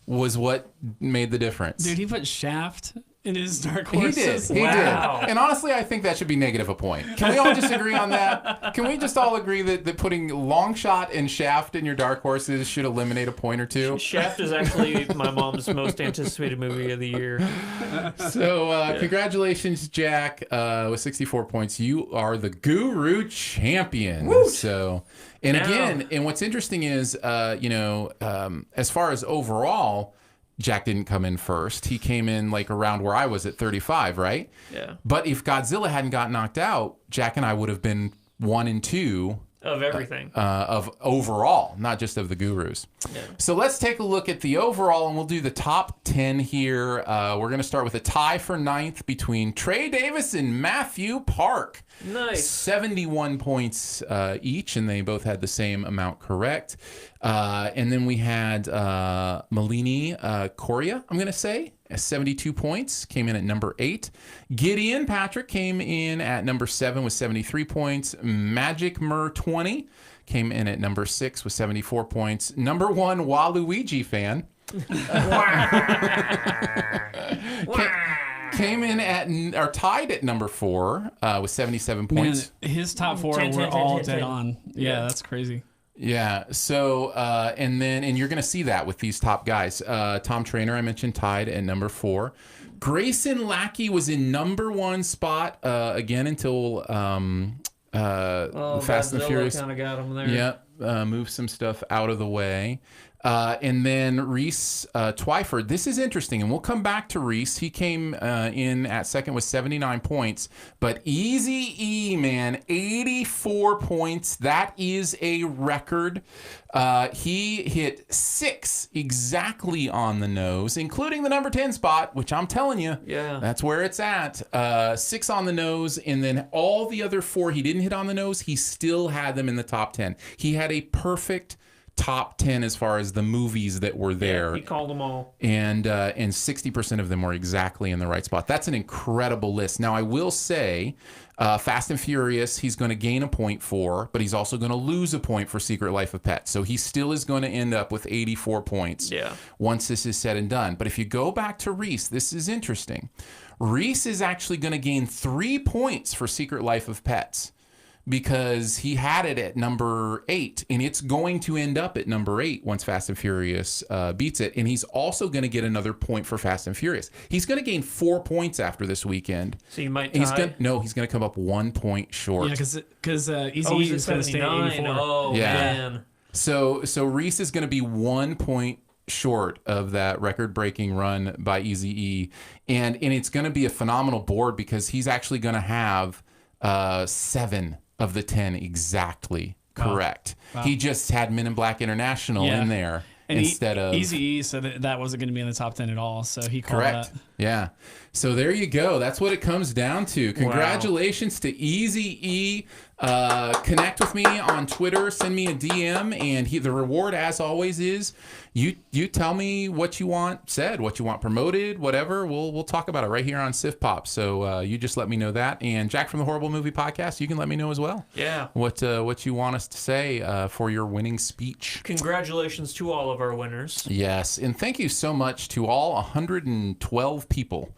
was what made the difference. Dude, he put Shaft in his Dark Horses. He did. And honestly, I think that should be negative a point. Can we all just agree on that? Can we just all agree that putting Longshot and Shaft in your Dark Horses should eliminate a point or two? Shaft is actually my mom's most anticipated movie of the year. So congratulations, Jack, with 64 points. You are the Guru Champion. Woot! So, and again, and what's interesting is, as far as overall, Jack didn't come in first. He came in like around where I was at 35, right? Yeah. But if Godzilla hadn't got knocked out, Jack and I would have been 1 and 2 of everything. Of overall, not just of the gurus. Yeah. So let's take a look at the overall, and we'll do the top 10 here. We're going to start with a tie for 9th between Trey Davis and Matthew Park. Nice. 71 points each, and they both had the same amount correct. And then we had Malini Coria, I'm going to say, 72 points, came in at number 8. Gideon Patrick came in at number 7 with 73 points. Magic Mur 20 came in at number 6 with 74 points. Number 1 Waluigi fan came in at, or tied at number 4 with 77 points. Man, his top 4 were all dead on. Yeah, that's crazy. Yeah. So, and you're going to see that with these top guys. Tom Trainer, I mentioned, tied at number 4. Grayson Lackey was in number 1 spot again until Fast and the Furious kind of got him there. Yep, moved some stuff out of the way. And then Reese Twyford. This is interesting, and we'll come back to Reese. He came in at second with 79 points. But Eazy-E, man, 84 points. That is a record. He hit 6 exactly on the nose, including the number 10 spot, which I'm telling you, that's where it's at. 6 on the nose, and then all the other 4 he didn't hit on the nose, he still had them in the top 10. He had a perfect top 10 as far as the movies that were there. He called them all. And 60% of them were exactly in the right spot. That's an incredible list. Now, I will say, Fast and Furious, he's going to gain a point for, but he's also going to lose a point for Secret Life of Pets. So he still is going to end up with 84 points once this is said and done. But if you go back to Reese, this is interesting. Reese is actually going to gain 3 points for Secret Life of Pets, because he had it at number 8, and it's going to end up at number 8 once Fast and Furious beats it. And he's also going to get another point for Fast and Furious. He's going to gain 4 points after this weekend. So you might tie? He's going to come up 1 point short. Yeah, because Eazy-E is going to stay at 84. Oh, man. So Reese is going to be 1 point short of that record-breaking run by Eazy-E. And it's going to be a phenomenal board, because he's actually going to have 7 of the 10 exactly correct. Wow. He just had Men in Black International in there instead of Eazy-E said that wasn't going to be in the top 10 at all, so he called that. Yeah. So there you go. That's what it comes down to. Congratulations to Eazy-E. Connect with me on Twitter. Send me a DM, and the reward, as always, is you tell me what you want said, what you want promoted, whatever. We'll talk about it right here on SiftPop. So you just let me know that. And Jack from the Horrible Movie Podcast, you can let me know as well. Yeah. What you want us to say for your winning speech. Congratulations to all of our winners. Yes, and thank you so much to all 112 people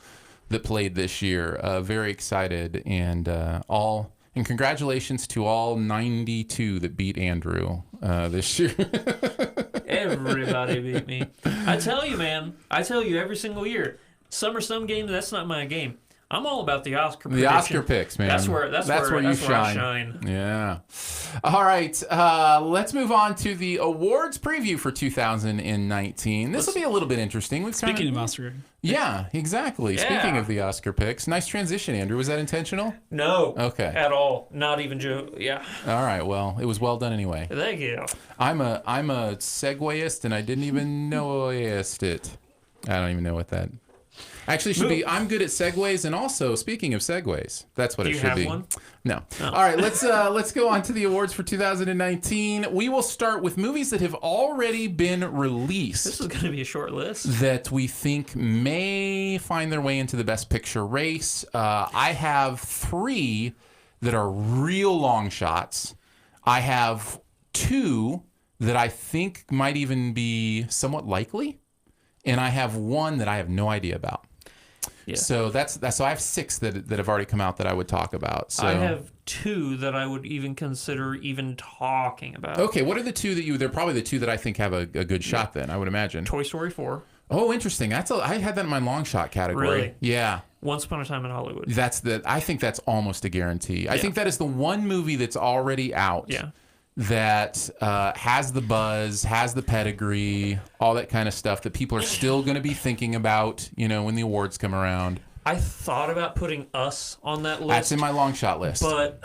that played this year. Very excited, and congratulations to all 92 that beat Andrew this year. Everybody beat me. I tell you, man. I tell you every single year. Some games, that's not my game. I'm all about the Oscar prediction. The Oscar picks, man. That's where I shine. Yeah. All right. Let's move on to the awards preview for 2019. This will be a little bit interesting. Speaking of Oscar. Yeah, exactly. Yeah. Speaking of the Oscar picks. Nice transition, Andrew. Was that intentional? No. Okay. At all. Not even joke. Yeah. All right. Well, it was well done anyway. Thank you. I'm a segwayist, and I didn't even know it. I don't even know what that actually should be. I'm good at segues, and also speaking of segues, that's what it should be. Do you have one? No. Oh. All right, let's go on to the awards for 2019. We will start with movies that have already been released. This is going to be a short list. That we think may find their way into the Best Picture race. I have 3 that are real long shots. I have 2 that I think might even be somewhat likely, and I have 1 that I have no idea about. Yeah. So so I have 6 that have already come out that I would talk about. So I have 2 that I would even consider even talking about. Okay, what are the 2 they're probably the 2 that I think have a good shot then, I would imagine. Toy Story 4. Oh, interesting. I had that in my long shot category. Really? Yeah. Once Upon a Time in Hollywood. I think that's almost a guarantee. Yeah. I think that is the one movie that's already out. Yeah. That has the buzz, has the pedigree, all that kind of stuff that people are still going to be thinking about, when the awards come around. I thought about putting Us on that list. That's in my long shot list. But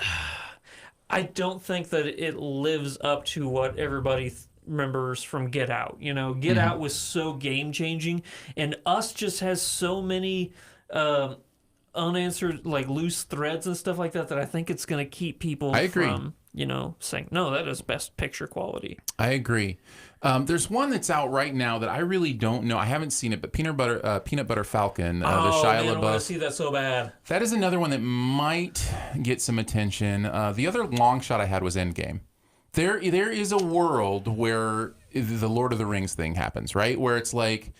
I don't think that it lives up to what everybody remembers from Get Out. Get Out was so game-changing, and Us just has so many unanswered, loose threads and stuff like that I think it's going to keep people from... saying, no, that is best picture quality. I agree. There's one that's out right now that I really don't know. I haven't seen it, but Peanut Butter Falcon, the Shia LaBeouf. I want to see that so bad. That is another one that might get some attention. The other long shot I had was Endgame. There is a world where the Lord of the Rings thing happens, right? Where it's like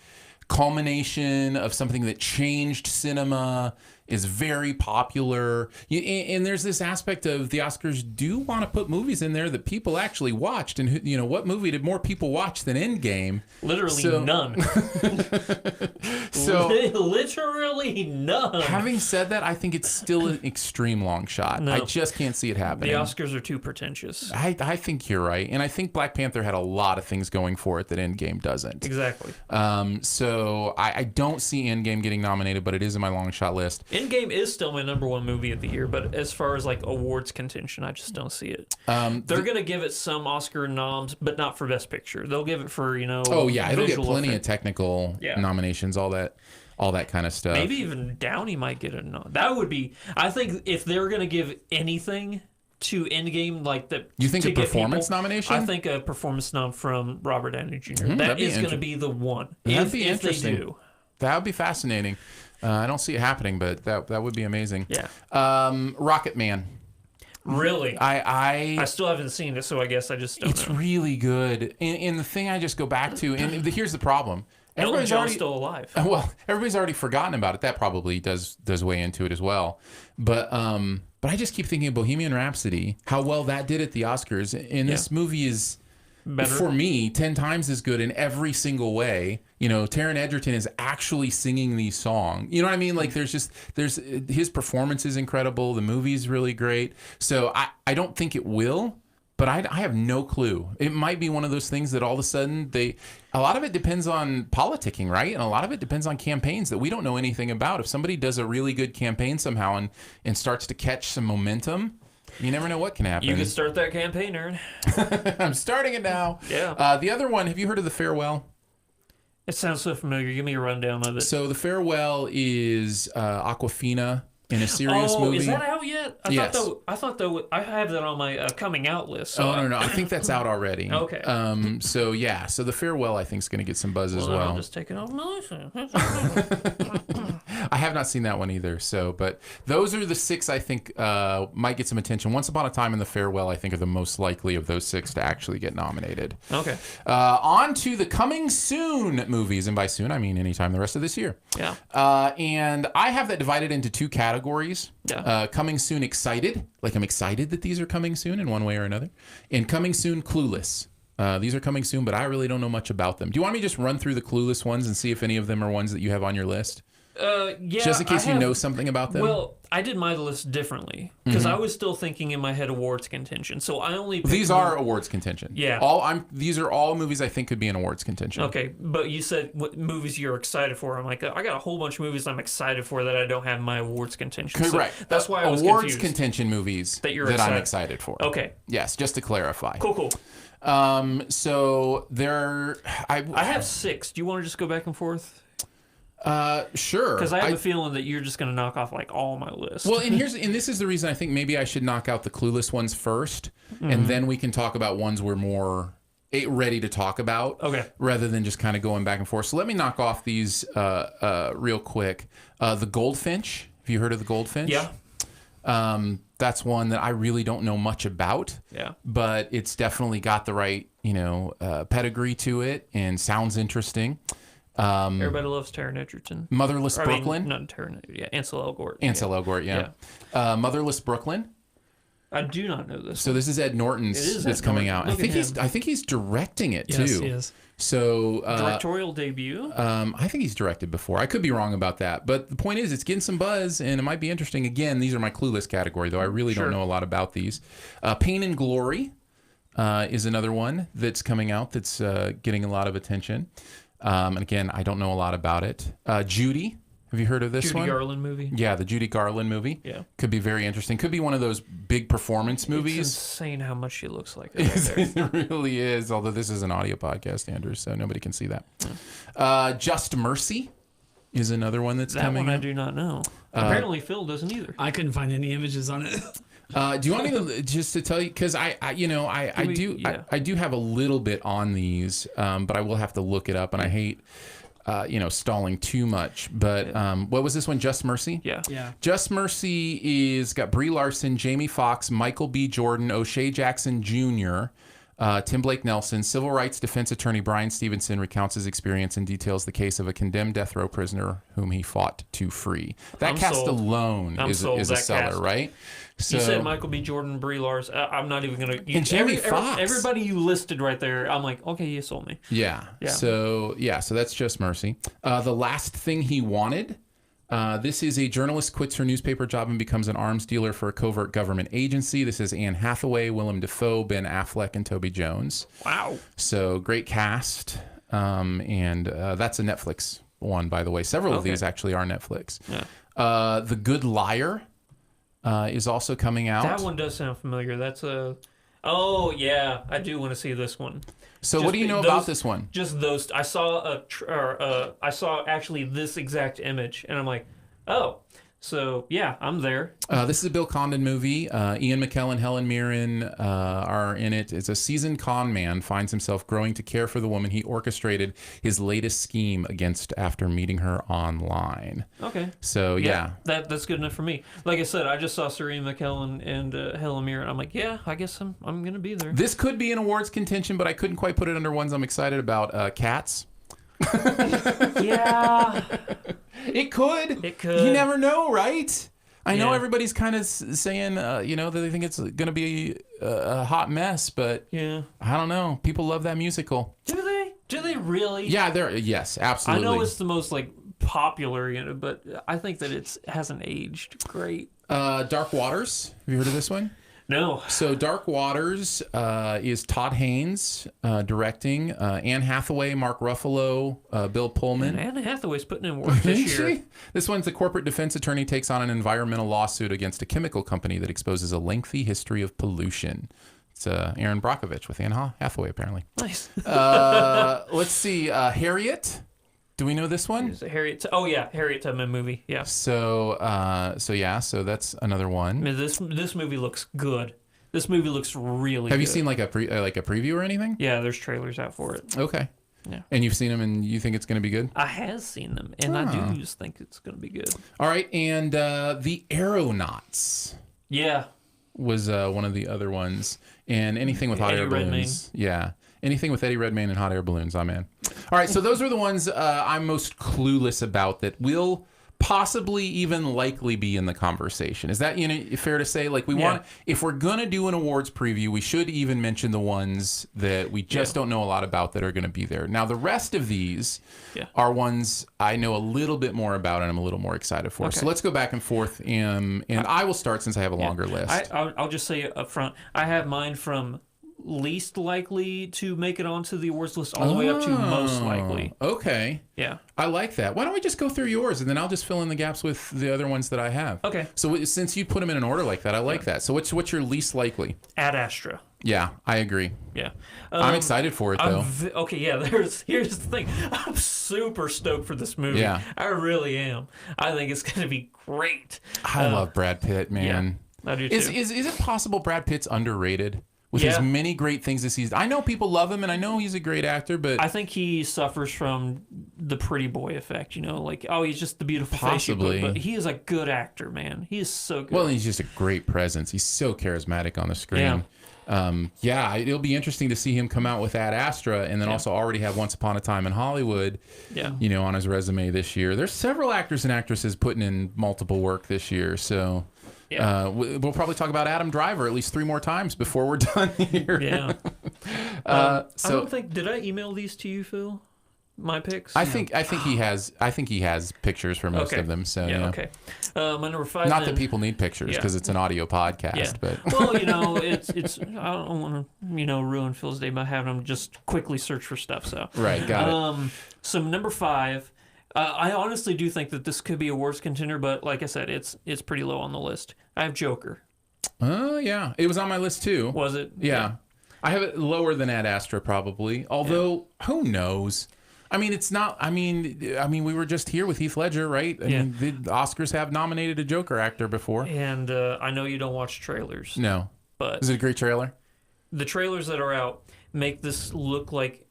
culmination of something that changed cinema, is very popular. And there's this aspect of the Oscars do want to put movies in there that people actually watched. And, you know, what movie did more people watch than Endgame? Literally none. Literally none. Having said that, I think it's still an extreme long shot. No. I just can't see it happening. The Oscars are too pretentious. I think you're right. And I think Black Panther had a lot of things going for it that Endgame doesn't. Exactly. So I don't see Endgame getting nominated, but it is in my long shot list. Endgame is still my #1 movie of the year, but as far as like awards contention, I just don't see it. They're gonna give it some Oscar noms, but not for Best Picture. They'll give it for, you know. Oh yeah, it'll get plenty effect. of technical nominations, all that kind of stuff. Maybe even Downey might get a nom. That would be. I think if they're gonna give anything to Endgame, like the you think a performance nomination? I think a performance nom from Robert Downey Jr. That is going to be the one. That'd be interesting. If they do. That would be fascinating. I don't see it happening, but that would be amazing. Yeah. Rocket Man. Really? I still haven't seen it, so I guess I just don't It's know. really good. And the thing I just go back to, and here's the problem. Elton John's still alive. Well, everybody's already forgotten about it. That probably does weigh into it as well. But I just keep thinking of Bohemian Rhapsody, how well that did at the Oscars. And this movie is, better for me, 10 times as good in every single way. You know, Taron Egerton is actually singing these songs. You know what I mean? Like there's his performance is incredible. The movie's really great. So I don't think it will. But I have no clue. It might be one of those things that all of a sudden a lot of it depends on politicking, right? And a lot of it depends on campaigns that we don't know anything about. If somebody does a really good campaign somehow and starts to catch some momentum, you never know what can happen. You can start that campaign, Aaron. I'm starting it now. Yeah. The other one, have you heard of The Farewell? It sounds so familiar. Give me a rundown of it. So The Farewell is Awkwafina in a serious movie. Is that out yet? Yes. I thought I have that on my coming out list. So no. I think that's out already. Okay. So The Farewell I think is going to get some buzz as well. I'll just take it off my list. I have not seen that one either. But those are the 6 I think might get some attention. Once Upon a Time and The Farewell I think are the most likely of those 6 to actually get nominated. Okay. On to the coming soon movies, and by soon I mean anytime the rest of this year. Yeah. And I have that divided into 2 categories. Yeah. Coming soon excited, like I'm excited that these are coming soon in one way or another, and coming soon clueless. These are coming soon, but I really don't know much about them. Do you want me to just run through the clueless ones and see if any of them are ones that you have on your list? Yeah. Just in case you know something about them. Well, I did my list differently because I was still thinking in my head awards contention. So I only picked these are awards contention. Yeah. These are all movies I think could be in awards contention. Okay, but you said what movies you're excited for. I'm like, I got a whole bunch of movies I'm excited for that I don't have in my awards contention. Correct. So that's why I was awards confused. contention movies that I'm excited for. Okay. Yes, just to clarify. Cool. So I have 6. Do you want to just go back and forth? Sure. Because I have a feeling that you're just going to knock off like all my list. Well, and this is the reason I think maybe I should knock out the clueless ones first, and then we can talk about ones we're more ready to talk about. Okay. Rather than just kind of going back and forth. So let me knock off these real quick. The Goldfinch. Have you heard of the Goldfinch? Yeah. That's one that I really don't know much about. Yeah. But it's definitely got the right, pedigree to it and sounds interesting. Everybody loves Taron Egerton. Motherless Brooklyn. Not Taron. Yeah, Ansel Elgort. Ansel Elgort. Yeah. Motherless Brooklyn. I do not know this. So this is Ed Norton's that's coming out. I think he's directing it too. Yes, he is. So directorial debut. I think he's directed before. I could be wrong about that, but the point is, it's getting some buzz, and it might be interesting. Again, these are my clueless category, though I really don't know a lot about these. Pain and Glory is another one that's coming out that's getting a lot of attention. And again, I don't know a lot about it. Judy. Have you heard of this one? Judy Garland movie? Yeah, the Judy Garland movie. Yeah. Could be very interesting. Could be one of those big performance movies. It's insane how much she looks like it. It really is, although this is an audio podcast, Andrew, so nobody can see that. Just Mercy is another one that's coming That one up. I do not know. Apparently Phil doesn't either. I couldn't find any images on it. Do you want me to just to tell you, because I do have a little bit on these, but I will have to look it up, and I hate stalling too much. But what was this one? Just Mercy? Yeah. Just Mercy is got Brie Larson, Jamie Foxx, Michael B. Jordan, O'Shea Jackson Jr., Tim Blake Nelson, civil rights defense attorney Brian Stevenson recounts his experience and details the case of a condemned death row prisoner whom he fought to free. That cast alone is a seller, right? So, you said Michael B. Jordan, Brie Larson. I'm not even going to... And Jamie Foxx. Everybody you listed right there, I'm like, okay, you sold me. Yeah. So that's Just Mercy. The Last Thing He Wanted. This is a journalist quits her newspaper job and becomes an arms dealer for a covert government agency. This is Anne Hathaway, Willem Dafoe, Ben Affleck, and Toby Jones. Wow. So great cast. And that's a Netflix one, by the way. Several of these actually are Netflix. Yeah. The Good Liar is also coming out. That one does sound familiar. That's a... Oh, yeah. I do want to see this one. So what do you know about this one? Just those. I saw I saw actually this exact image, and I'm like, oh, so yeah, I'm there. This is a Bill Condon movie. Ian McKellen, Helen Mirren are in it. It's a seasoned con man finds himself growing to care for the woman he orchestrated his latest scheme against after meeting her online. Okay. So yeah. That's good enough for me. Like I said, I just saw Sir Ian McKellen and Helen Mirren. I'm like, yeah, I guess I'm gonna be there. This could be an awards contention, but I couldn't quite put it under ones I'm excited about. Cats. Yeah. It could. It could. You never know, right? I know everybody's kind of saying, that they think it's going to be a hot mess, but I don't know. People love that musical. Do they? Do they really? Yeah, yes, absolutely. I know it's the most popular, but I think that it hasn't aged great. Dark Waters. Have you heard of this one? No. So Dark Waters is Todd Haynes directing. Anne Hathaway, Mark Ruffalo, Bill Pullman. And Anne Hathaway's putting in work this year. This one's the corporate defense attorney takes on an environmental lawsuit against a chemical company that exposes a lengthy history of pollution. It's Aaron Brockovich with Anne Hathaway, apparently. Nice. Let's see. Harriet. Do we know this one? Harriet. Oh yeah, Harriet Tubman movie. Yeah. So that's another one. I mean, this movie looks good. This movie looks really good. Have you seen like a preview or anything? Yeah, there's trailers out for it. Okay. Yeah. And you've seen them and you think it's going to be good? I have seen them and I do just think it's going to be good. All right, and The Aeronauts. Yeah. Was one of the other ones. And anything with hot air balloons. Yeah. Anything with Eddie Redmayne and hot air balloons, I'm in. All right, so those are the ones I'm most clueless about that will possibly even likely be in the conversation. Is that fair to say? Like want, if we're gonna do an awards preview, we should even mention the ones that we just don't know a lot about that are gonna be there. Now the rest of these are ones I know a little bit more about and I'm a little more excited for. Okay. So let's go back and forth, and I will start since I have a longer list. I'll just say up front, I have mine from least likely to make it onto the awards list all the way up to most likely. Okay. Yeah. I like that. Why don't we just go through yours and then I'll just fill in the gaps with the other ones that I have. Okay. So since you put them in an order like that, I like that. So what's your least likely? Ad Astra. Yeah, I agree. Yeah. I'm excited for it though. Here's the thing. I'm super stoked for this movie. Yeah. I really am. I think it's going to be great. I love Brad Pitt, man. Yeah, I do too. Is it possible Brad Pitt's underrated? With his many great things this season. I know people love him, and I know he's a great actor, but... I think he suffers from the pretty boy effect, he's just the beautiful possibly. Face. But he is a good actor, man. He is so good. Well, he's just a great presence. He's so charismatic on the screen. Yeah. It'll be interesting to see him come out with Ad Astra, and then also already have Once Upon a Time in Hollywood, on his resume this year. There's several actors and actresses putting in multiple work this year, so... Yeah. We'll probably talk about Adam Driver at least 3 more times before we're done here. Yeah. I don't think... Did I email these to you, Phil? My picks? I think he has pictures for most of them. So okay. My number 5. Not that people need pictures because it's an audio podcast, but well, it's I don't want to ruin Phil's day by having him just quickly search for stuff. So right, got it. So number 5. I honestly do think that this could be a awards contender, but like I said, it's pretty low on the list. I have Joker. Oh, yeah. It was on my list, too. Was it? Yeah. I have it lower than Ad Astra, probably. Although, who knows? I mean, it's not... I mean, we were just here with Heath Ledger, right? I mean, the Oscars have nominated a Joker actor before. And I know you don't watch trailers. No. But is it a great trailer? The trailers that are out make this look like...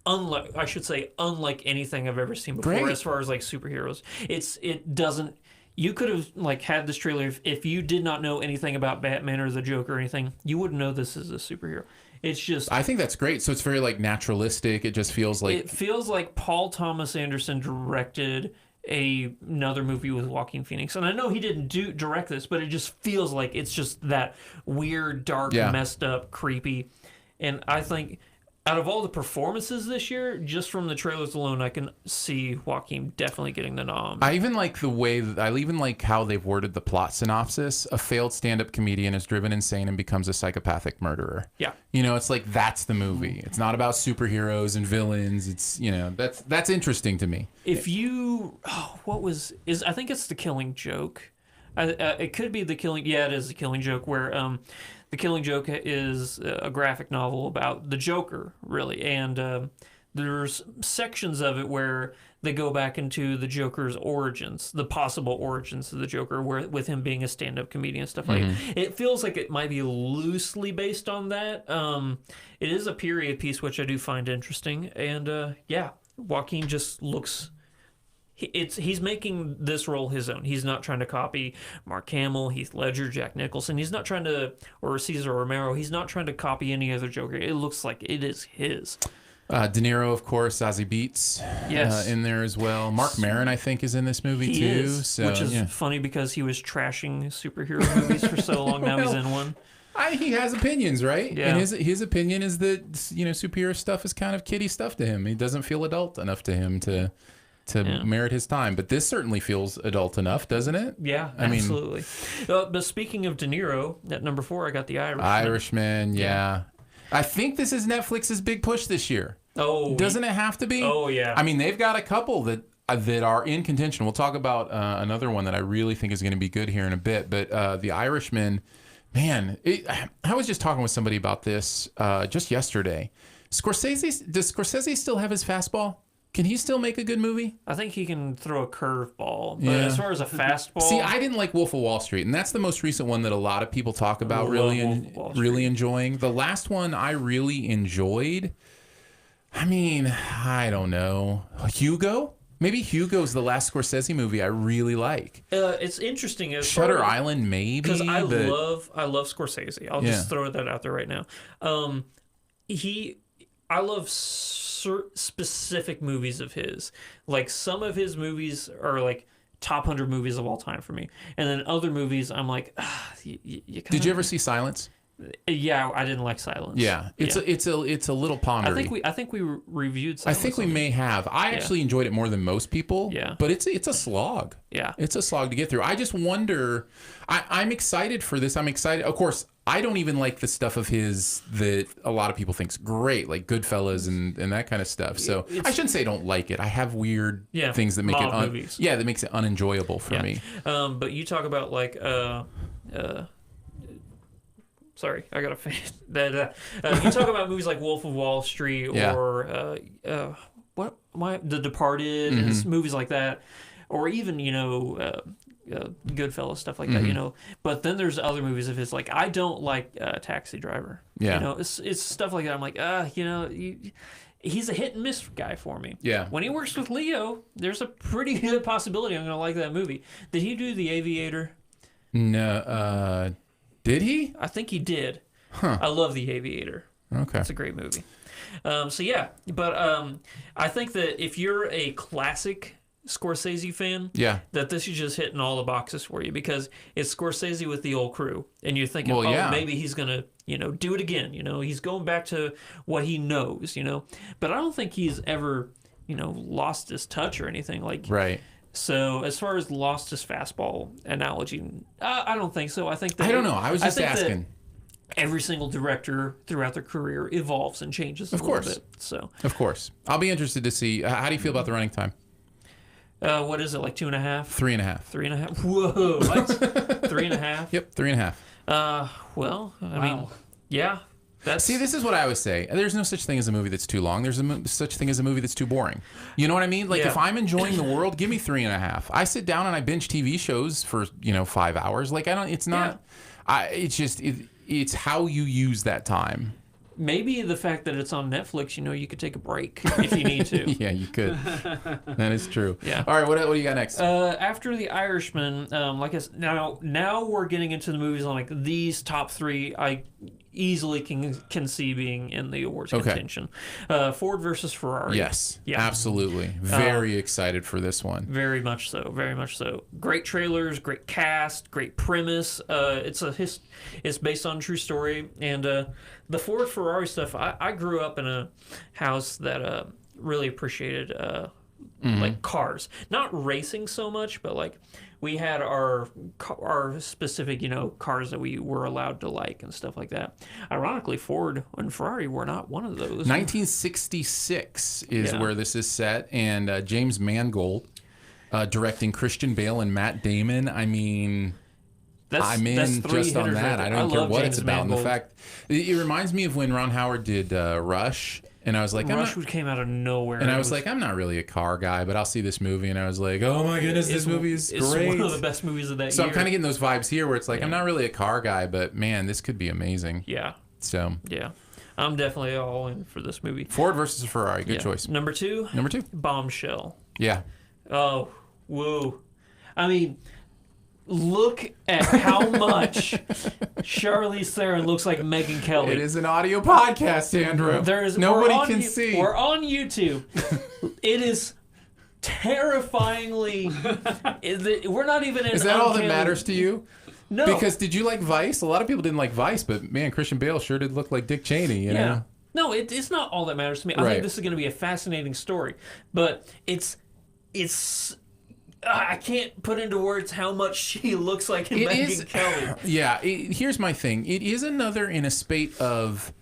unlike anything I've ever seen before. As far as like superheroes. It doesn't... You could have had this trailer if you did not know anything about Batman or the Joker or anything. You wouldn't know this is a superhero. It's just... I think that's great. So it's very, like, naturalistic. It just feels like... It feels like Paul Thomas Anderson directed another movie with Joaquin Phoenix. And I know he didn't direct this, but it just feels like it's just that weird, dark, messed up, creepy. And I think out of all the performances this year, just from the trailers alone, I can see Joaquin definitely getting the nom. I even like how they've worded the plot synopsis. A failed stand-up comedian is driven insane and becomes a psychopathic murderer. Yeah. You know, it's like, that's the movie. It's not about superheroes and villains. It's, you know, that's interesting to me. If you, I think it's The Killing Joke. It could be The Killing, it is The Killing Joke, where The Killing Joke is a graphic novel about the Joker, really. And there's sections of it where they go back into the Joker's origins, the possible origins of the Joker, with him being a stand-up comedian and stuff like that. It feels like it might be loosely based on that. It is a period piece, which I do find interesting. And Joaquin just looks... He's making this role his own. He's not trying to copy Mark Hamill, Heath Ledger, Jack Nicholson. He's not trying to, or Cesar Romero. He's not trying to copy any other Joker. It looks like it is his. De Niro, of course, Zazie Beetz, in there as well. Mark Maron, I think, is in this movie too. Which is funny because he was trashing superhero movies for so long. Now he's in one. He has opinions, right? Yeah. And his opinion is that, you know, superhero stuff is kind of kiddie stuff to him. He doesn't feel adult enough to him to merit his time. But this certainly feels adult enough, doesn't it? Yeah, absolutely. But speaking of De Niro, at number 4, I got The Irishman. Irishman, yeah. I think this is Netflix's big push this year. Oh. Doesn't it have to be? Oh, yeah. I mean, they've got a couple that are in contention. We'll talk about another one that I really think is going to be good here in a bit. But The Irishman, man, I was just talking with somebody about this just yesterday. Does Scorsese still have his fastball? Can he still make a good movie? I think he can throw a curveball, but as far as a fastball... See, I didn't like Wolf of Wall Street, and that's the most recent one that a lot of people talk about really enjoying. The last one I really enjoyed, I mean, I don't know. Hugo? Maybe Hugo's the last Scorsese movie I really like. It's interesting. Shutter Island, maybe. Because I love Scorsese. I'll just throw that out there right now. I love specific movies of his. Like, some of his movies are like top 100 movies of all time for me, and then other movies I'm like, Did you ever see Silence? Yeah, I didn't like Silence. Yeah, it's a little pondery. I think we reviewed Silence. I think we may have. I actually enjoyed it more than most people. Yeah, but it's a slog. Yeah, it's a slog to get through. I just wonder. I'm excited for this. I'm excited. Of course, I don't even like the stuff of his that a lot of people think's great, like Goodfellas and that kind of stuff. So I shouldn't say I don't like it. I have weird things that make it that makes it unenjoyable for me. But you talk about like sorry, I got a fan. You talk about movies like Wolf of Wall Street or The Departed, and movies like that, or even Goodfellas, stuff like that. You know, but then there's other movies of his, like I don't like Taxi Driver. Yeah, you know, it's stuff like that. I'm like, he's a hit and miss guy for me. Yeah, when he works with Leo, there's a pretty good possibility I'm gonna like that movie. Did he do The Aviator? No. Did he? I think he did. Huh. I love The Aviator. Okay. It's a great movie. I think that if you're a classic Scorsese fan, that this is just hitting all the boxes for you, because it's Scorsese with the old crew, and you're thinking, maybe he's gonna, do it again. He's going back to what he knows. But I don't think he's ever, lost his touch or anything like. Right. So as far as lost his fastball analogy, I don't think so. I think that I don't know. I was just asking. Every single director throughout their career evolves and changes a little bit. So of course, I'll be interested to see. How do you feel about the running time? What is it, like 2.5? 3.5. 3.5. Whoa! What? 3.5? Yep, 3.5. Well, I mean, yeah. See, this is what I always say. There's no such thing as a movie that's too long. There's such thing as a movie that's too boring. You know what I mean? Like, if I'm enjoying the world, give me 3.5. I sit down and I binge TV shows for 5 hours. Like, it's not. It's just it's how you use that time. Maybe the fact that it's on Netflix, you could take a break if you need to. Yeah, you could. That is true. Yeah. All right, what do you got next? After The Irishman, like I said, now we're getting into the movies on like these top 3. easily can see being in the awards contention. Ford versus Ferrari. Yes, absolutely. Very excited for this one. Very much so. Very much so. Great trailers, great cast, great premise. It's based on a true story, and the Ford Ferrari stuff. I grew up in a house that really appreciated like cars, not racing so much, but like we had our specific cars that we were allowed to like and stuff like that. Ironically, Ford and Ferrari were not one of those. 1966 is where this is set, and James Mangold directing Christian Bale and Matt Damon. I mean, I'm in just on that. I don't care what it's about. And the fact it reminds me of when Ron Howard did Rush. And I was like, Rush came out of nowhere. And I was like, I'm not really a car guy, but I'll see this movie. And I was like, oh my goodness, this movie is great. It's one of the best movies of that year. So I'm kind of getting those vibes here where it's like, I'm not really a car guy, but man, this could be amazing. Yeah. So. Yeah. I'm definitely all in for this movie. Ford versus Ferrari. Good choice. Number two? Bombshell. Yeah. Oh, whoa. I mean, look at how much Charlize Theron looks like Megyn Kelly. It is an audio podcast, Andrew. Nobody can see. We're on YouTube. It is terrifyingly. We're not even in. Is that all that matters to you? No. Because did you like Vice? A lot of people didn't like Vice, but man, Christian Bale sure did look like Dick Cheney. You know? No, it's not all that matters to me. I think this is going to be a fascinating story, but it's. I can't put into words how much she looks like Megyn Kelly. Yeah, here's my thing. It is another in a spate of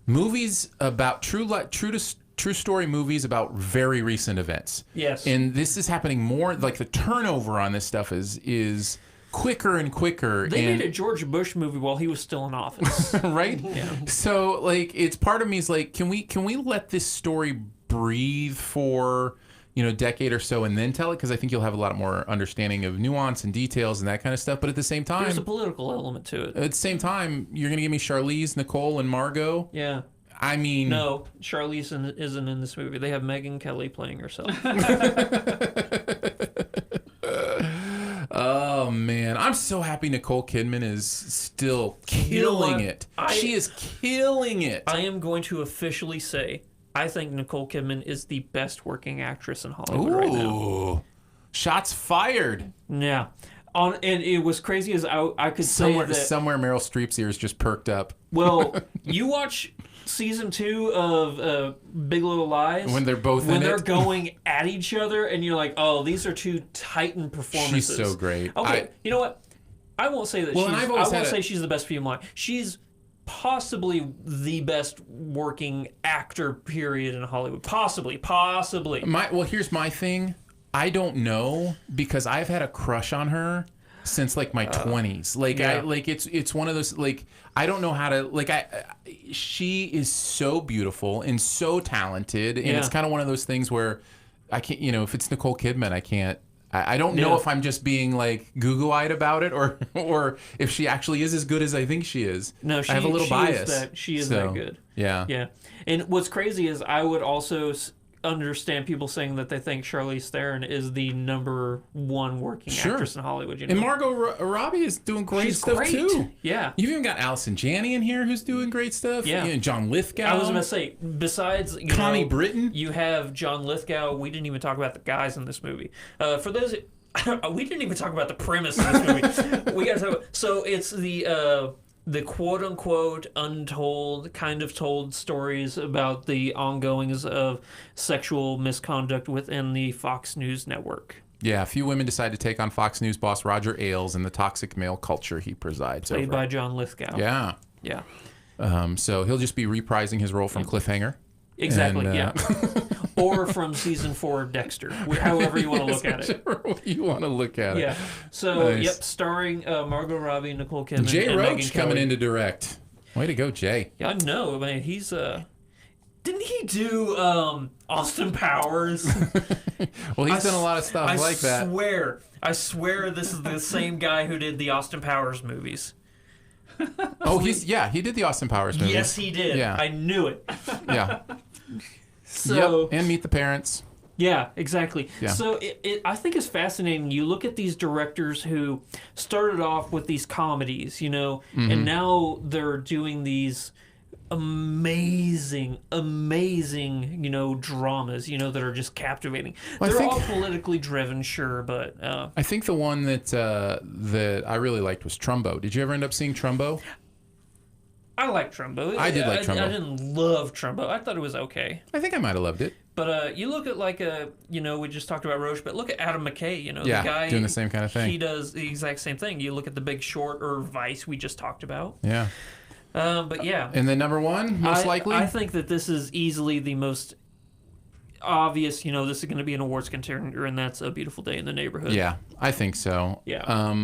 movies about true story movies about very recent events. Yes. And this is happening more, like the turnover on this stuff is quicker and quicker. They made a George Bush movie while he was still in office. Right? Yeah. So, like, it's part of me is like, can we let this story breathe for decade or so and then tell it, because I think you'll have a lot more understanding of nuance and details and that kind of stuff. But at the same time, there's a political element to it. At the same time, you're going to give me Charlize, Nicole, and Margot. Yeah. I mean, no, Charlize isn't in this movie. They have Megyn Kelly playing herself. Oh man, I'm so happy Nicole Kidman is still killing it. She is killing it. I am going to officially say, I think Nicole Kidman is the best working actress in Hollywood right now. Shots fired. Yeah. And it was crazy as I could somewhere, say that... Somewhere Meryl Streep's ears just perked up. Well, you watch season 2 of Big Little Lies. When they're both when they're going at each other and you're like, oh, these are two titan performances. She's so great. Okay, you know what? I won't say that I won't say she's the best female. She's possibly the best working actor period in Hollywood. Possibly. Here's my thing. I don't know, because I've had a crush on her since like my 20s. It's one of those, like, I don't know how to, she is so beautiful and so talented, and it's kind of one of those things where I can't, if it's Nicole Kidman, I don't know if I'm just being like goo-goo-eyed about it, or if she actually is as good as I think she is. No, I have a little bias. She is that good. Yeah. Yeah. And what's crazy is I would also understand people saying that they think Charlize Theron is the number one working actress in Hollywood. And Margot Robbie is doing great stuff too. Yeah. You've even got Allison Janney in here who's doing great stuff. Yeah. John Lithgow. I was going to say, besides Connie Britton, you have John Lithgow. We didn't even talk about the guys in this movie. For those, we didn't even talk about the premise of this movie. We got to talk about. So it's the quote-unquote untold, kind of told stories about the ongoings of sexual misconduct within the Fox News network. Yeah, a few women decide to take on Fox News boss Roger Ailes and the toxic male culture he presides over. Played by John Lithgow. Yeah. Yeah. So he'll just be reprising his role from Cliffhanger. Exactly, yeah. Or from season 4 of Dexter, however you want to look at it. You want to look at it. Yeah. So, nice. starring Margot Robbie, Nicole Kidman, Jay and Roach Megyn coming Kelly. in to direct. Way to go, Jay. Yeah, I know. I mean, he's didn't he do Austin Powers? Well, he's done a lot of stuff like that. I swear this is the same guy who did the Austin Powers movies. Oh, he did the Austin Powers movies. Yes, he did. Yeah. I knew it. Yeah. So, and Meet the Parents. Yeah, exactly. Yeah. So I think it's fascinating. You look at these directors who started off with these comedies, and now they're doing these amazing, dramas, that are just captivating. Well, They're all politically driven, sure, but I think the one that I really liked was Trumbo. Did you ever end up seeing Trumbo? I like Trumbo. I did like Trumbo. I didn't love Trumbo. I thought it was okay. I think I might have loved it. But you look at we just talked about Roche, but look at Adam McKay, the guy doing the same kind of thing. He does the exact same thing. You look at The Big Short or Vice we just talked about. Yeah. But yeah. And then number one, most likely? I think that this is easily the most obvious, this is going to be an awards contender, and that's A Beautiful Day in the Neighborhood. Yeah, I think so. Yeah.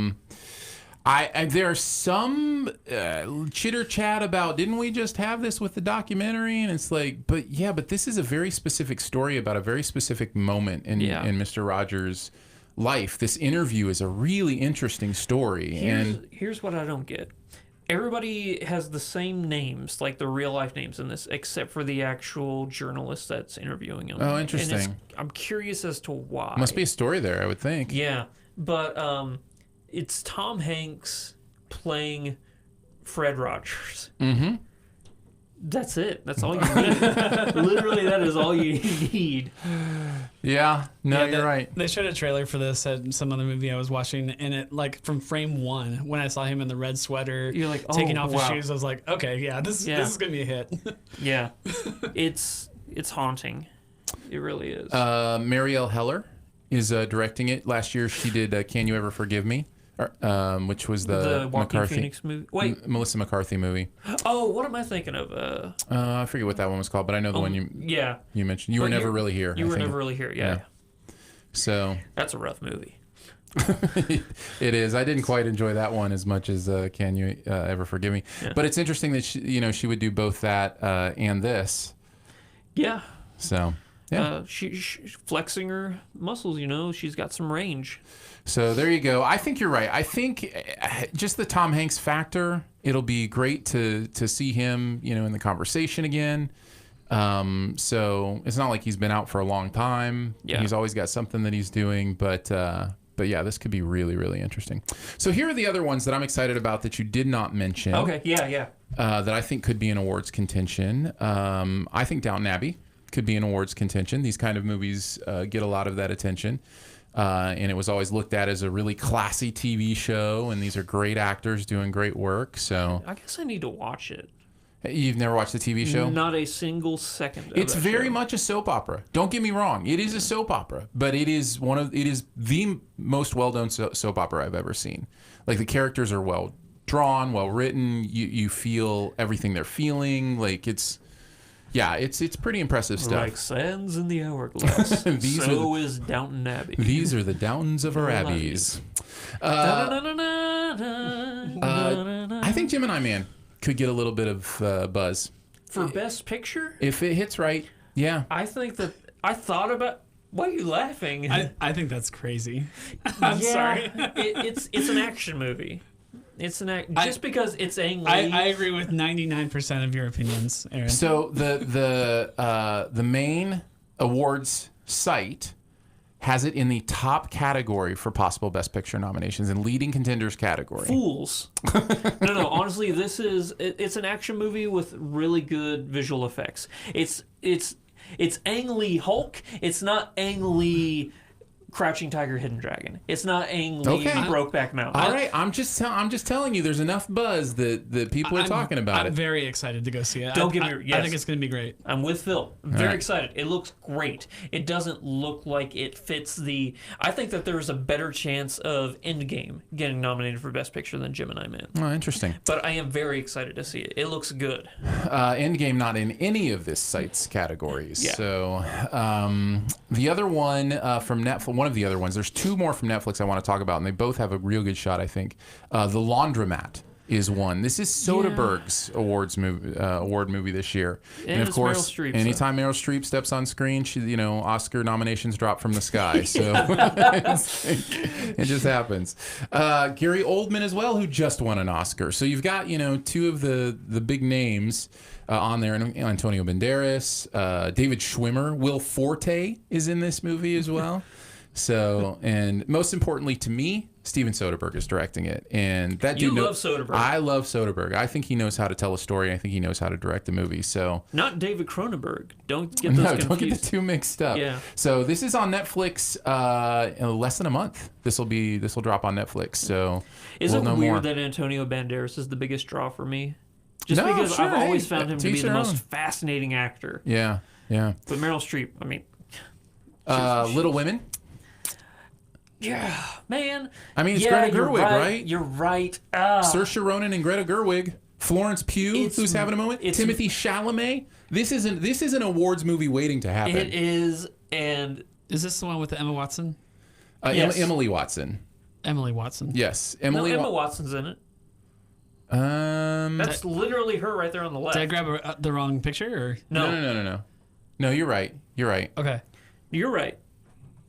There's some chitter chat about, didn't we just have this with the documentary? And it's like, but this is a very specific story about a very specific moment in Mr. Rogers' life. This interview is a really interesting story. Here's what I don't get. Everybody has the same names, like the real life names in this, except for the actual journalist that's interviewing him. Oh, interesting. And I'm curious as to why. Must be a story there, I would think. Yeah, but it's Tom Hanks playing Fred Rogers. Mm-hmm. That's it. That's all you need. Literally, that is all you need. Yeah. No, you're right. They showed a trailer for this at some other movie I was watching, and it, like, from frame one, when I saw him in the red sweater, you're like, taking off his shoes, I was like, okay, this is gonna be a hit. Yeah, it's haunting. It really is. Marielle Heller is directing it. Last year, she did "Can You Ever Forgive Me," which was the Joaquin McCarthy Phoenix movie. Wait, Melissa McCarthy movie. Oh, what am I thinking of? I forget what that one was called, but I know the one you mentioned. You Were Never Really Here. You Were Never Really Here. Yeah. So that's a rough movie. It is. I didn't quite enjoy that one as much as Can You Ever Forgive Me? Yeah. But it's interesting that she would do both that and this. Yeah. So yeah, she's flexing her muscles. She's got some range. So there you go. I think you're right. I think just the Tom Hanks factor. It'll be great to see him, in the conversation again. So it's not like he's been out for a long time. Yeah. He's always got something that he's doing, but yeah, this could be really, really interesting. So here are the other ones that I'm excited about that you did not mention. Okay, yeah. That I think could be an awards contention. I think Downton Abbey could be an awards contention. These kind of movies get a lot of that attention. And it was always looked at as a really classy TV show, and these are great actors doing great work. So I guess I need to watch it. You've never watched the TV show? Not a single second. It's very much a soap opera. Don't get me wrong; it is a soap opera, but it is the most well-done soap opera I've ever seen. Like, the characters are well drawn, well written. You feel everything they're feeling. Like, it's pretty impressive stuff. Like sands in the hourglass. So is Downton Abbey. These are the Downtons of our abbeys. I think Gemini Man could get a little bit of buzz for Best Picture if it hits right. Yeah, I think that I thought about. Why are you laughing? I think that's crazy. I'm sorry. It's an action movie. It's just because it's Ang Lee. I agree with 99% of your opinions, Aaron. So the main awards site has it in the top category for possible Best Picture nominations in leading contenders category. Fools. No. Honestly, it's an action movie with really good visual effects. It's Ang Lee Hulk. It's not Ang Lee Crouching Tiger, Hidden Dragon. It's not Ang Lee Brokeback Mountain. All right, I'm just telling you, there's enough buzz that people are talking about it. I'm very excited to go see it. Don't get me. Yes, I think it's going to be great. I'm with Phil. Very excited. It looks great. It doesn't look like it fits the. I think that there's a better chance of Endgame getting nominated for Best Picture than Gemini Man. Oh, interesting. But I am very excited to see it. It looks good. Endgame not in any of this site's categories. Yeah. So the other one from Netflix. One of the other ones. There's two more from Netflix I want to talk about, and they both have a real good shot, I think. The Laundromat is one. This is Soderbergh's award movie this year. And of it's course, Meryl Streep, anytime Meryl Streep steps on screen, she, Oscar nominations drop from the sky. So it just happens. Gary Oldman as well, who just won an Oscar. So you've got, two of the big names on there. Antonio Banderas, David Schwimmer, Will Forte is in this movie as well. So, and most importantly to me, Steven Soderbergh is directing it. And that dude love Soderbergh. I love Soderbergh. I think he knows how to tell a story. I think he knows how to direct a movie. So Not David Cronenberg. Don't get those confused. don't get the two mixed up. Yeah. So this is on Netflix in less than a month. This will drop on Netflix. So Is we'll it know weird more. that Antonio Banderas is the biggest draw for me? Just No, because sure, I've always hey, found him to to be each the their most own. fascinating actor. Yeah. But Meryl Streep, I mean, Little Women. yeah, man. I mean, it's yeah, Greta you're Gerwig, right? You're right. Saoirse Ronan and Greta Gerwig. Florence Pugh, It's- who's having a moment. it's- Timothy Chalamet. This is an awards movie waiting to happen. It is, and Is this the one with Emma Watson? Yes. Emily Watson. Emily Watson. Yes, no, Emily. Emma Watson's in it. Um. That's literally her right there on the left. Did I grab the wrong picture? Or? No, No, you're right. You're right. Okay. you're right.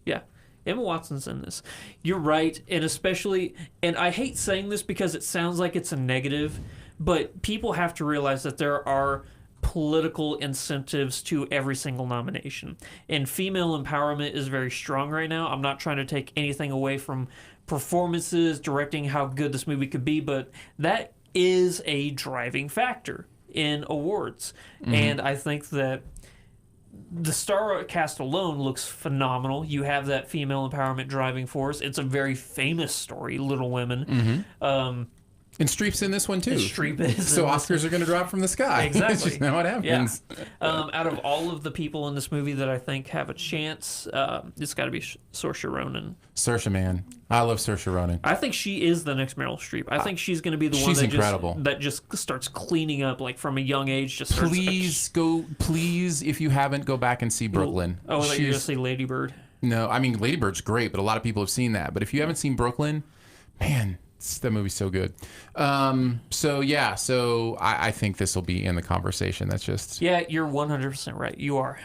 Yeah, Emma Watson's in this. You're right, and especially, and I hate saying this because it sounds like it's a negative, but people have to realize that there are political incentives to every single nomination. And female empowerment is very strong right now. I'm not trying to take anything away from performances, directing, how good this movie could be, but that is a driving factor in awards. And I think that the star cast alone looks phenomenal. You have that female empowerment driving force. It's a very famous story, Little Women. And Streep's in this one too. Streep is So in this Oscars are going to drop from the sky. Exactly. It's just not what happens. Out of all of the people in this movie that I think have a chance, it's got to be Saoirse Ronan. Saoirse, man, I love Saoirse Ronan. I think she is the next Meryl Streep. I think she's going to be the one she's that incredible. that just starts cleaning up, like from a young age. Just starts, Please, if you haven't, go back and see Brooklyn. Oh, I thought you were going to She's- say Lady Bird. No, I mean Lady Bird's great, but a lot of people have seen that. But if you haven't seen Brooklyn, man, that movie's so good. So I think this will be in the conversation. That's just Yeah, you're 100% right. You are.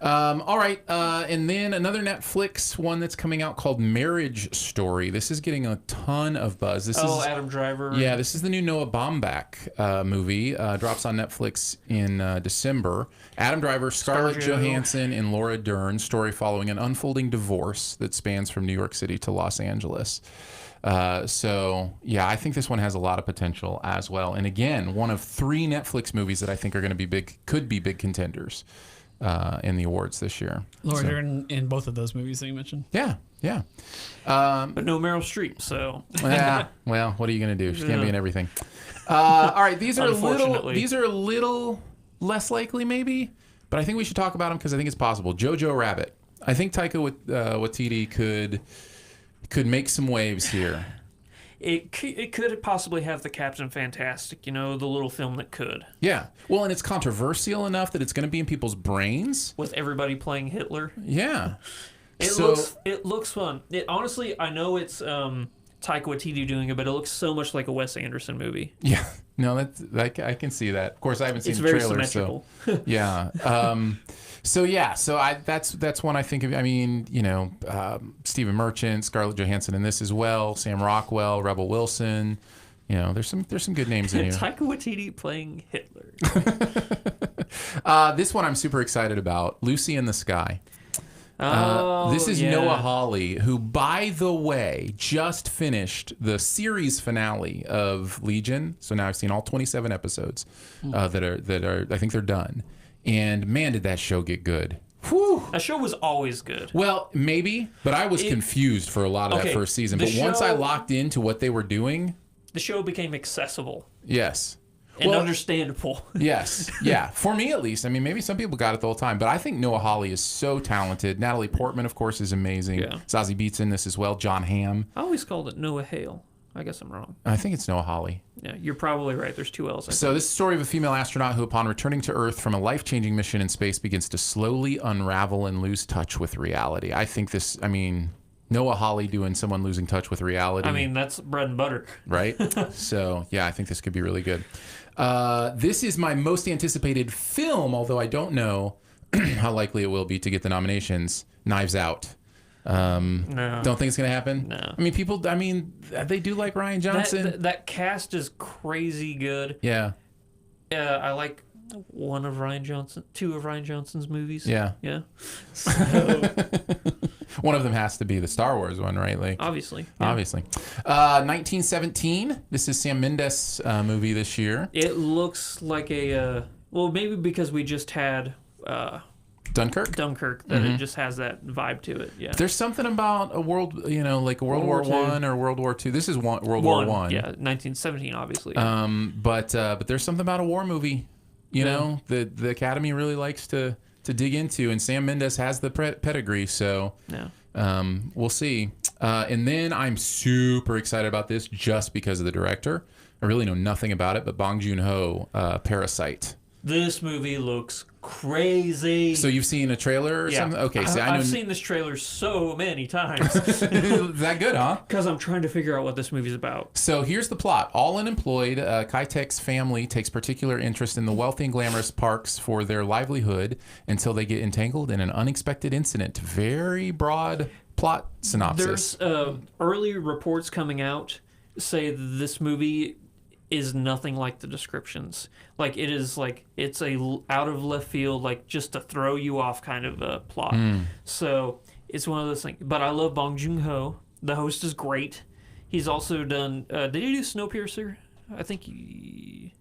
all right. And then another Netflix one that's coming out called Marriage Story. This is getting a ton of buzz. This is Adam Driver. Yeah, this is the new Noah Baumbach movie. Drops on Netflix in December. Adam Driver, Scarlett ScarJo. Johansson, and Laura Dern. Story following an unfolding divorce that spans from New York City to Los Angeles. So yeah, I think this one has a lot of potential as well. And again, one of 3 Netflix movies that I think are going to be could be big contenders in the awards this year. Laura So, Dern in both of those movies that you mentioned. Yeah. But no Meryl Streep, so. Yeah. Well, what are you going to do? She can't be in everything. All right. These are Unfortunately. a little less likely, maybe, but I think we should talk about them because I think it's possible. Jojo Rabbit. I think Taika Waititi could make some waves here. It could possibly have the Captain Fantastic, the little film that could. Yeah. Well, and it's controversial enough that it's going to be in people's brains. With everybody playing Hitler. Yeah. It looks fun. Honestly, I know it's Taika Waititi doing it, but it looks so much like a Wes Anderson movie. Yeah. No, I can see that. Of course, I haven't seen It's the very trailer. symmetrical. So, yeah. That's one I think of. I mean, Stephen Merchant, Scarlett Johansson in this as well, Sam Rockwell, Rebel Wilson. There's some good names in here. Taika Waititi playing Hitler. This one I'm super excited about. Lucy in the Sky. Oh, This is yeah. Noah Hawley, who, by the way, just finished the series finale of Legion. So now I've seen all 27 episodes that are. I think they're done. And man, did that show get good. Whew. That show was always good. Well, maybe, but I was confused for a lot of that Okay, first season. the But once I show- locked into what they were doing, The show became accessible yes. and Well, understandable. Yes, yeah. For me, at least. I mean, maybe some people got it the whole time, but I think Noah Hawley is so talented. Natalie Portman, of course, is amazing. Yeah. Zazie Beetz in this as well. John Hamm. I always called it Noah Hale. I guess I'm wrong. I think it's Noah Hawley. Yeah, you're probably right. There's 2 L's. So this is the story of a female astronaut who, upon returning to Earth from a life-changing mission in space, begins to slowly unravel and lose touch with reality. I think this. I mean, Noah Hawley doing someone losing touch with reality. I mean, that's bread and butter. Right? So, yeah, I think this could be really good. This is my most anticipated film, although I don't know how likely it will be to get the nominations. Knives Out. No. Don't think it's going to happen? No. I mean, they do like Ryan Johnson. That cast is crazy good. Yeah. I like two of Ryan Johnson's movies. Yeah. Yeah. So, One of them has to be the Star Wars one, right? Like, obviously. Obviously. 1917. This is Sam Mendes movie this year. It looks like well, maybe because we just had Dunkirk? Dunkirk, that it just has that vibe to it. Yeah. There's something about a world, like World War One or World War Two. This is World War One. Yeah, 1917, obviously. But there's something about a war movie, you know, the Academy really likes to dig into, and Sam Mendes has the pedigree, so we'll see. And then I'm super excited about this just because of the director. I really know nothing about it, but Bong Joon-ho, Parasite. This movie looks crazy. So you've seen a trailer or something? Okay, so I've seen this trailer so many times. Is that good, huh? Because I'm trying to figure out what this movie's about. So here's the plot. All unemployed, Kai-tek's family takes particular interest in the wealthy and glamorous parks for their livelihood until they get entangled in an unexpected incident. Very broad plot synopsis. There's early reports coming out say this movie is nothing like the descriptions. Like, it is like, it's a out of left field, like just to throw you off kind of a plot. So it's one of those things. But I love Bong Joon-ho. The host is great. He's also done, did he do Snowpiercer? I think he...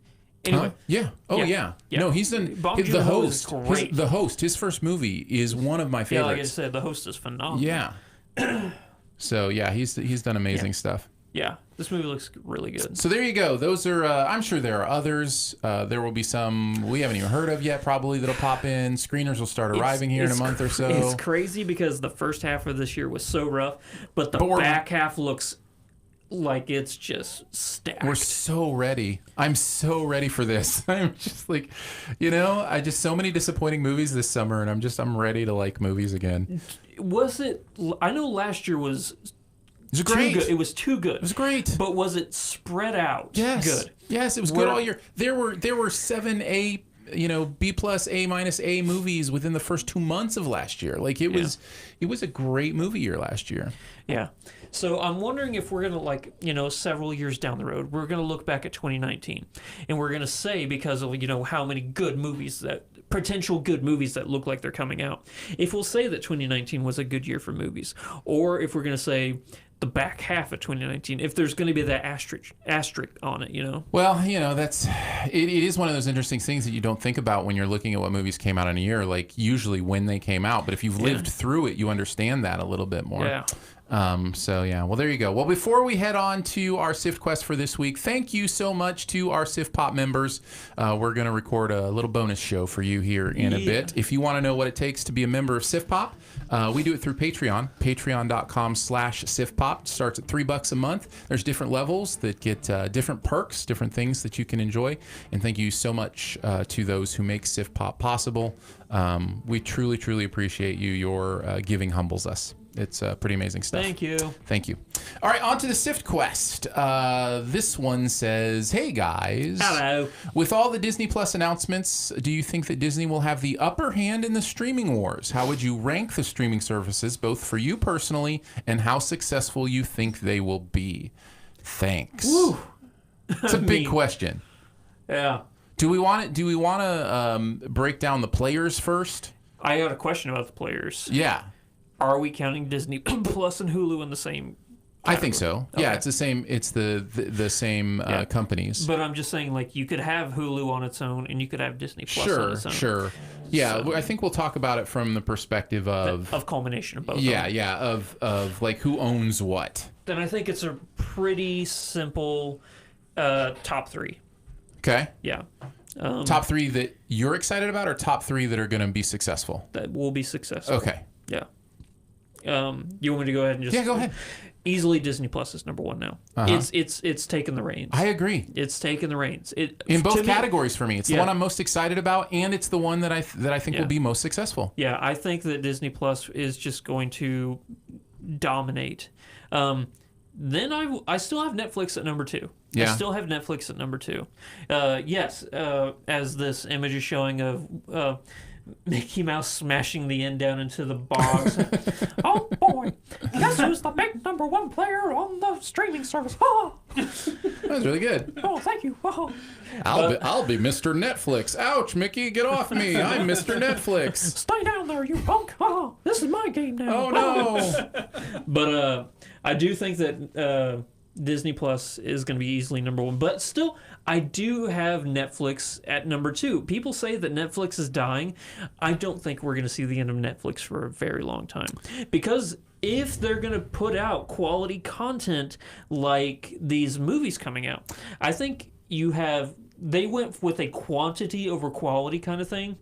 Anyway. Yeah. Oh, yeah. No, he's done the host. The host. His first movie is one of my favorites. Yeah, like I said, the host is phenomenal. Yeah. So yeah, he's done amazing stuff. Yeah, this movie looks really good. So there you go. Those are. I'm sure there are others. There will be some we haven't even heard of yet, probably that'll pop in. Screeners will start arriving here in a month or so. It's crazy because the first half of this year was so rough, but the back half looks like it's just stacked. We're so ready. I'm so ready for this. I'm just like, I just so many disappointing movies this summer, and I'm ready to like movies again. Was it? I know last year was. It was great. Too good. It was too good. It was great. But was it spread out? Yes. Good. Yes, it was good all year. There were 7 A, B plus A minus A movies within the first 2 months of last year. Like it was a great movie year last year. Yeah. So I'm wondering if we're gonna several years down the road, we're gonna look back at 2019 and we're gonna say, because of how many potential good movies that look like they're coming out, if we'll say that 2019 was a good year for movies, or if we're gonna say the back half of 2019, if there's going to be that asterisk on it, Well, it is one of those interesting things that you don't think about when you're looking at what movies came out in a year, like usually when they came out. But if you've lived through it, you understand that a little bit more. Yeah. Well, there you go. Well, before we head on to our Sift Quest for this week, thank you so much to our SiftPop members. We're going to record a little bonus show for you here in a bit. If you want to know what it takes to be a member of SiftPop, we do it through Patreon, patreon.com/SiftPop. It starts at $3 a month. There's different levels that get different perks, different things that you can enjoy. And thank you so much to those who make SiftPop possible. We truly, truly appreciate you. Your giving humbles us. It's pretty amazing stuff. Thank you. Thank you. All right, on to the Sift Quest. This one says, hey, guys. Hello. With all the Disney Plus announcements, do you think that Disney will have the upper hand in the streaming wars? How would you rank the streaming services, both for you personally and how successful you think they will be? Thanks. Woo. It's a big question. Yeah. Do we want to break down the players first? I got a question about the players. Yeah. Are we counting Disney Plus and Hulu in the same category? I think so. Okay. Yeah, it's the same. It's the same companies. But I'm just saying, like, you could have Hulu on its own, and you could have Disney Plus on its own. Sure. Yeah, so, I think we'll talk about it from the perspective of culmination of both. Yeah, of like who owns what. Then I think it's a pretty simple top three. Okay. Yeah. Top three that you're excited about, or top three that are going to be successful? That will be successful. Okay. Yeah. You want me to go ahead and just... Yeah, go ahead. Easily Disney Plus is number one now. Uh-huh. It's taken the reins. I agree. It's taken the reins. In both categories for me. It's the one I'm most excited about, and it's the one that I think will be most successful. Yeah, I think that Disney Plus is just going to dominate. Then I still have Netflix at number 2. Yeah. I still have Netflix at number 2. Yes, as this image is showing of Mickey Mouse smashing the end down into the box. Oh boy, guess who's the big number 1 player on the streaming service? Oh. That was really good. Oh, thank you. Oh. I'll be Mr. Netflix. Ouch, Mickey, get off me. I'm Mr. Netflix. Stay down there, you punk. Oh, this is my game now. Oh no. But I do think that Disney Plus is going to be easily number 1. But still, I do have Netflix at number 2. People say that Netflix is dying. I don't think we're going to see the end of Netflix for a very long time. Because if they're going to put out quality content like these movies coming out, I think they went with a quantity over quality kind of thing.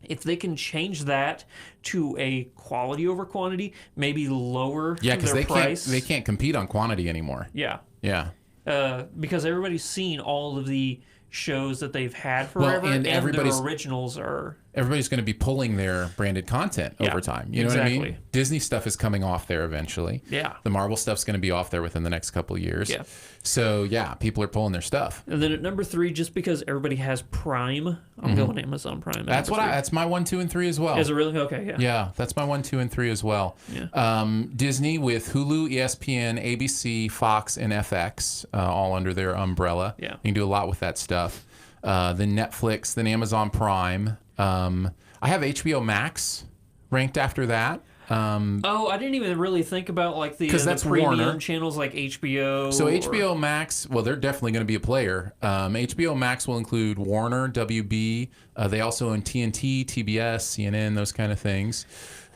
If they can change that to a quality over quantity, maybe lower Yeah, because their price. they can't compete on quantity anymore. Yeah. Yeah. Because everybody's seen all of the shows that they've had forever, and their everybody's- originals are... Everybody's going to be pulling their branded content over time. You know what I exactly. mean? Disney stuff is coming off there eventually. Yeah. The Marvel stuff's going to be off there within the next couple of years. Yeah. So, yeah, people are pulling their stuff. And then at number 3, just because everybody has Prime, I'm going Amazon Prime. That's my 1, 2, and 3 as well. Is it really? Okay, yeah. Yeah, that's my 1, 2, and 3 as well. Yeah. Disney with Hulu, ESPN, ABC, Fox, and FX, all under their umbrella. Yeah. You can do a lot with that stuff. Then Netflix, then Amazon Prime. I have HBO Max ranked after that. I didn't even really think about like the that's premium Warner. channels like HBO. So HBO Max, well, they're definitely going to be a player. HBO Max will include Warner, WB. They also own TNT, TBS, CNN, those kind of things.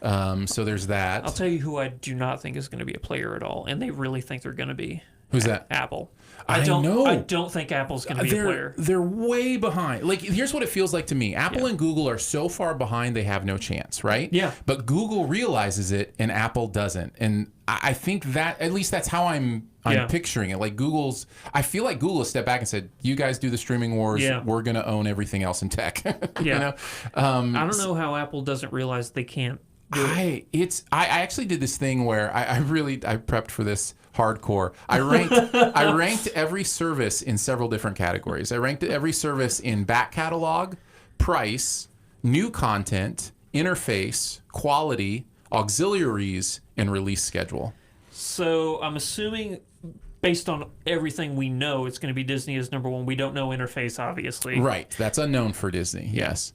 So there's that. I'll tell you who I do not think is going to be a player at all, and they really think they're going to be. Who's that? Apple. I know. I don't think Apple's going to be a player. They're way behind. Like, here's what it feels like to me. Apple and Google are so far behind, they have no chance, right? Yeah. But Google realizes it, and Apple doesn't. And I think that, at least that's how I'm picturing it. Like, I feel like Google has stepped back and said, you guys do the streaming wars. Yeah. We're going to own everything else in tech. Yeah. You know? I don't know how Apple doesn't realize they can't do it. I actually did this thing where I prepped for this hardcore. I ranked every service in several different categories. I ranked every service in back catalog, price, new content, interface, quality, auxiliaries, and release schedule. So I'm assuming, based on everything we know, it's going to be Disney as number 1. We don't know interface, obviously. Right. That's unknown for Disney. Yes.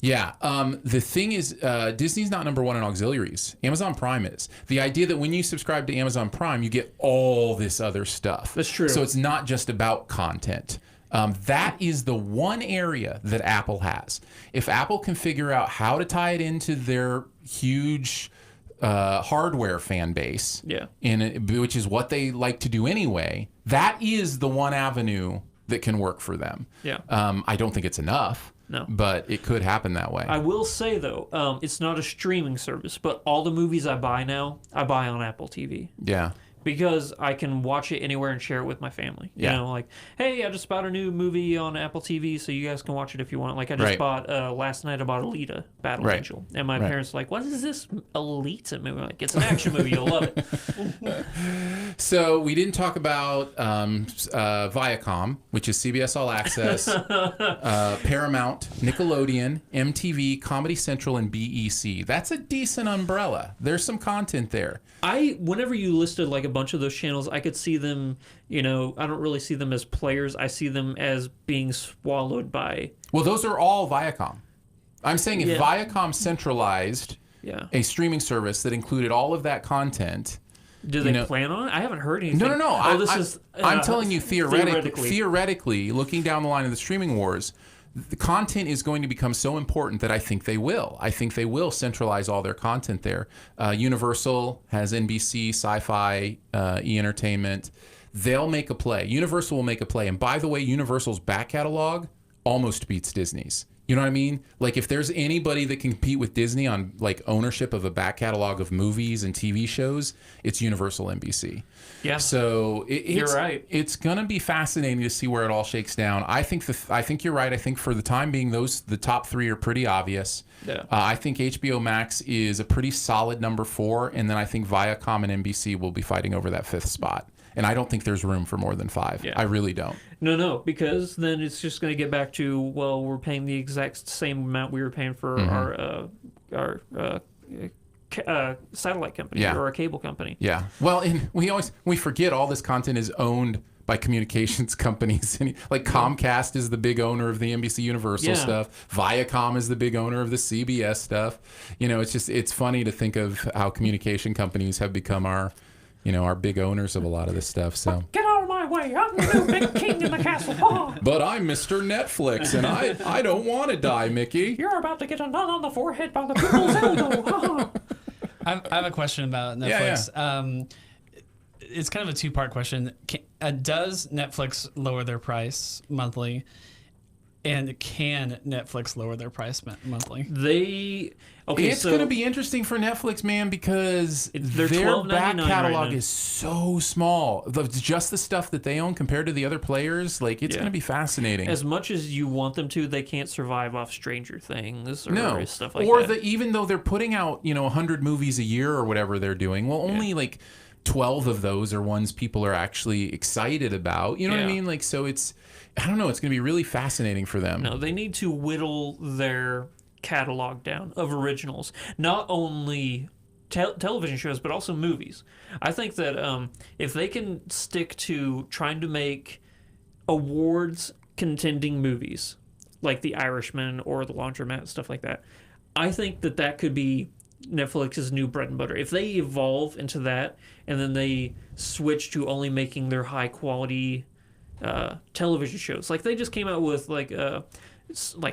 Yeah. The thing is, Disney's not number 1 in auxiliaries. Amazon Prime is. The idea that when you subscribe to Amazon Prime, you get all this other stuff. That's true. So it's not just about content. That is the one area that Apple has. If Apple can figure out how to tie it into their huge hardware fan base, which is what they like to do anyway, that is the one avenue that can work for them. Yeah. I don't think it's enough. No. But it could happen that way. I will say, though, it's not a streaming service, but all the movies I buy now, I buy on Apple TV. Yeah. Because I can watch it anywhere and share it with my family. Yeah. You know, like, hey, I just bought a new movie on Apple TV, so you guys can watch it if you want. Like, I just bought, last night I bought Alita, Battle Angel. And my parents were like, what is this Alita movie? I'm like, it's an action movie, you'll love it. So we didn't talk about Viacom, which is CBS All Access, Paramount, Nickelodeon, MTV, Comedy Central, and BEC. That's a decent umbrella. There's some content there. Whenever you listed like a bunch of those channels, I could see them, I don't really see them as players. I see them as being swallowed by... Well, those are all Viacom. I'm saying if Viacom centralized a streaming service that included all of that content... Do they plan on it? I haven't heard anything. No. I'm telling you theoretically, looking down the line of the streaming wars, the content is going to become so important that I think they will. I think they will centralize all their content there. Universal has NBC, Sci-Fi, E! They'll make a play. Universal will make a play. And by the way, Universal's back catalog almost beats Disney's. You know what I mean? Like, if there's anybody that can compete with Disney on like ownership of a back catalog of movies and TV shows, it's Universal NBC. Yeah. So You're right. It's gonna be fascinating to see where it all shakes down. I think you're right. I think for the time being, the top three are pretty obvious. Yeah. I think HBO Max is a pretty solid number 4, and then I think Viacom and NBC will be fighting over that 5th spot. And I don't think there's room for more than 5. Yeah. I really don't. No, because then it's just going to get back to, well, we're paying the exact same amount we were paying for our satellite company or our cable company. Yeah. Well, and we forget all this content is owned by communications companies. Like Comcast is the big owner of the NBC Universal stuff. Viacom is the big owner of the CBS stuff. You know, it's funny to think of how communication companies have become our big owners of a lot of this stuff. So get out of my way! I'm the new big king in the castle. Oh. But I'm Mr. Netflix, and I don't want to die, Mickey. You're about to get a nut on the forehead by the people's elbow. I have a question about Netflix. Yeah. It's kind of a 2-part question. Does Netflix lower their price monthly? And can Netflix lower their price monthly? It's going to be interesting for Netflix, man, because their back catalog is so small. Just the stuff that they own compared to the other players, like it's going to be fascinating. As much as you want them to, they can't survive off Stranger Things or stuff like that. Even though they're putting out 100 movies a year or whatever they're doing, well, only like 12 of those are ones people are actually excited about. You know what I mean? Like, so I don't know. It's going to be really fascinating for them. No, they need to whittle their catalog down of originals. Not only television shows, but also movies. I think that if they can stick to trying to make awards contending movies, like The Irishman or The Laundromat, stuff like that, I think that could be Netflix's new bread and butter. If they evolve into that, and then they switch to only making their high quality television shows, like they just came out with like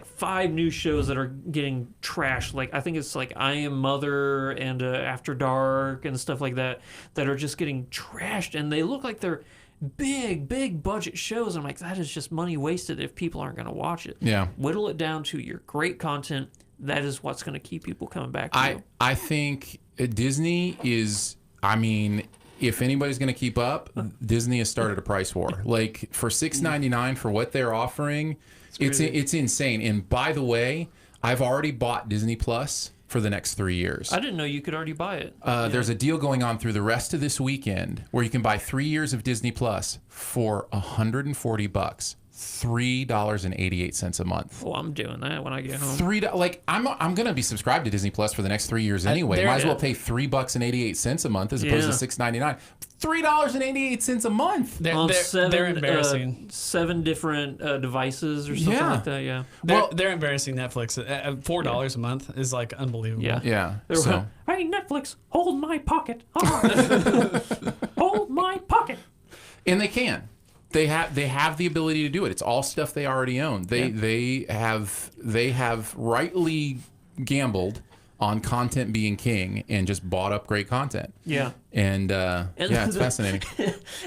5 new shows that are getting trashed. Like I think it's like I Am Mother and After Dark and stuff like that are just getting trashed, and they look like they're big budget shows. I'm like, that is just money wasted if people aren't going to watch it. Yeah. Whittle it down to your great content. That is what's going to keep people coming back to you. I think Disney is, I mean, if anybody's going to keep up, Disney has started a price war. Like for $6.99 for what they're offering, it's insane. And by the way, I've already bought Disney Plus for the next 3 years. I didn't know you could already buy it. There's a deal going on through the rest of this weekend where you can buy 3 years of Disney Plus for $140. $3.88 a month. Well, I'm doing that when I get home. I'm gonna be subscribed to Disney Plus for the next 3 years anyway. Might as well pay $3.88 a month as opposed to $6.99. $3.88 a month. They're embarrassing. 7 different devices or something like that. Yeah. They're embarrassing Netflix. $4 a month is like unbelievable. Yeah. So. Hey Netflix, hold my pocket. Hold my pocket. And they can. They have the ability to do it. It's all stuff they already own. They have rightly gambled on content being king and just bought up great content. Yeah. And it's fascinating.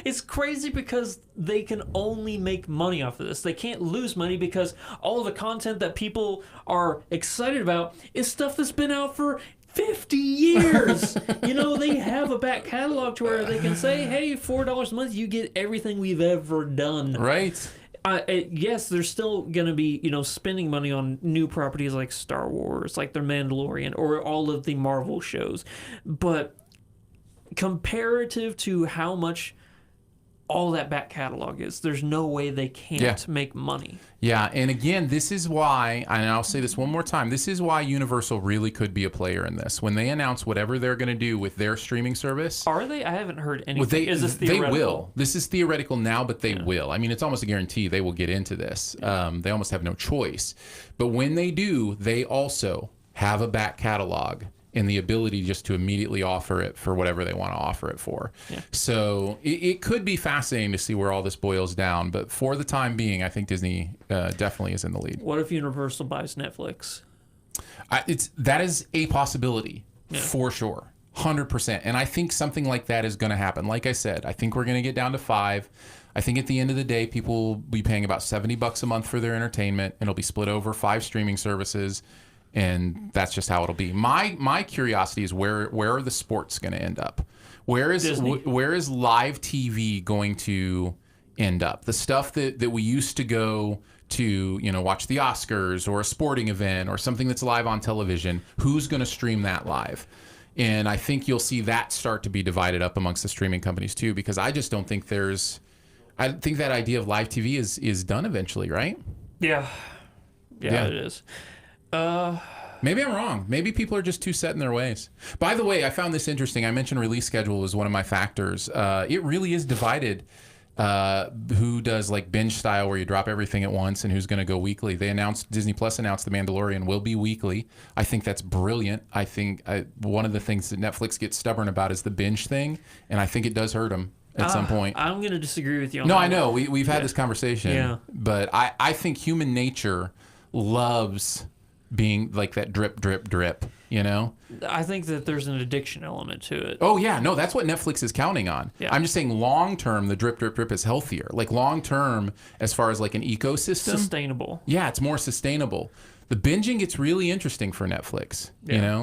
It's crazy because they can only make money off of this. They can't lose money because all of the content that people are excited about is stuff that's been out for 50 years. They have a back catalog to where they can say, hey, $4 a month, you get everything we've ever done. Right. Yes, they're still going to be, spending money on new properties like Star Wars, like The Mandalorian, or all of the Marvel shows. But comparative to how much all that back catalog is, there's no way they can't make money. Yeah, and again, this is why, and I'll say this one more time, this is why Universal really could be a player in this. When they announce whatever they're going to do with their streaming service... Are they? I haven't heard anything. Is this theoretical? They will. This is theoretical now, but they will. I mean, it's almost a guarantee they will get into this. They almost have no choice. But when they do, they also have a back catalog and the ability just to immediately offer it for whatever they want to offer it for. Yeah. So it could be fascinating to see where all this boils down. But for the time being, I think Disney definitely is in the lead. What if Universal buys Netflix? That is a possibility for sure. 100%. And I think something like that is going to happen. Like I said, I think we're going to get down to 5. I think at the end of the day, people will be paying about $70 a month for their entertainment, and it'll be split over 5 streaming services, and that's just how it'll be. My curiosity is where are the sports going to end up? Where is live TV going to end up? The stuff that we used to go to, watch the Oscars or a sporting event or something that's live on television, who's going to stream that live? And I think you'll see that start to be divided up amongst the streaming companies too, because I just don't think I think that idea of live TV is done eventually, right? Yeah, it is. Maybe I'm wrong. Maybe people are just too set in their ways. By the way, I found this interesting. I mentioned release schedule was one of my factors. It really is divided. Who does like binge style where you drop everything at once and who's going to go weekly. Disney Plus announced The Mandalorian will be weekly. I think that's brilliant. I think one of the things that Netflix gets stubborn about is the binge thing, and I think it does hurt them at some point. I'm going to disagree with you on that. No, I know. We've had this conversation, Yeah. but I think human nature loves being like that drip, drip, drip, I think that there's an addiction element to it. Oh, yeah. No, that's what Netflix is counting on. Yeah. I'm just saying long term, the drip, drip, drip is healthier. Like long term, as far as like an ecosystem. Sustainable. Yeah, it's more sustainable. The binging gets really interesting for Netflix,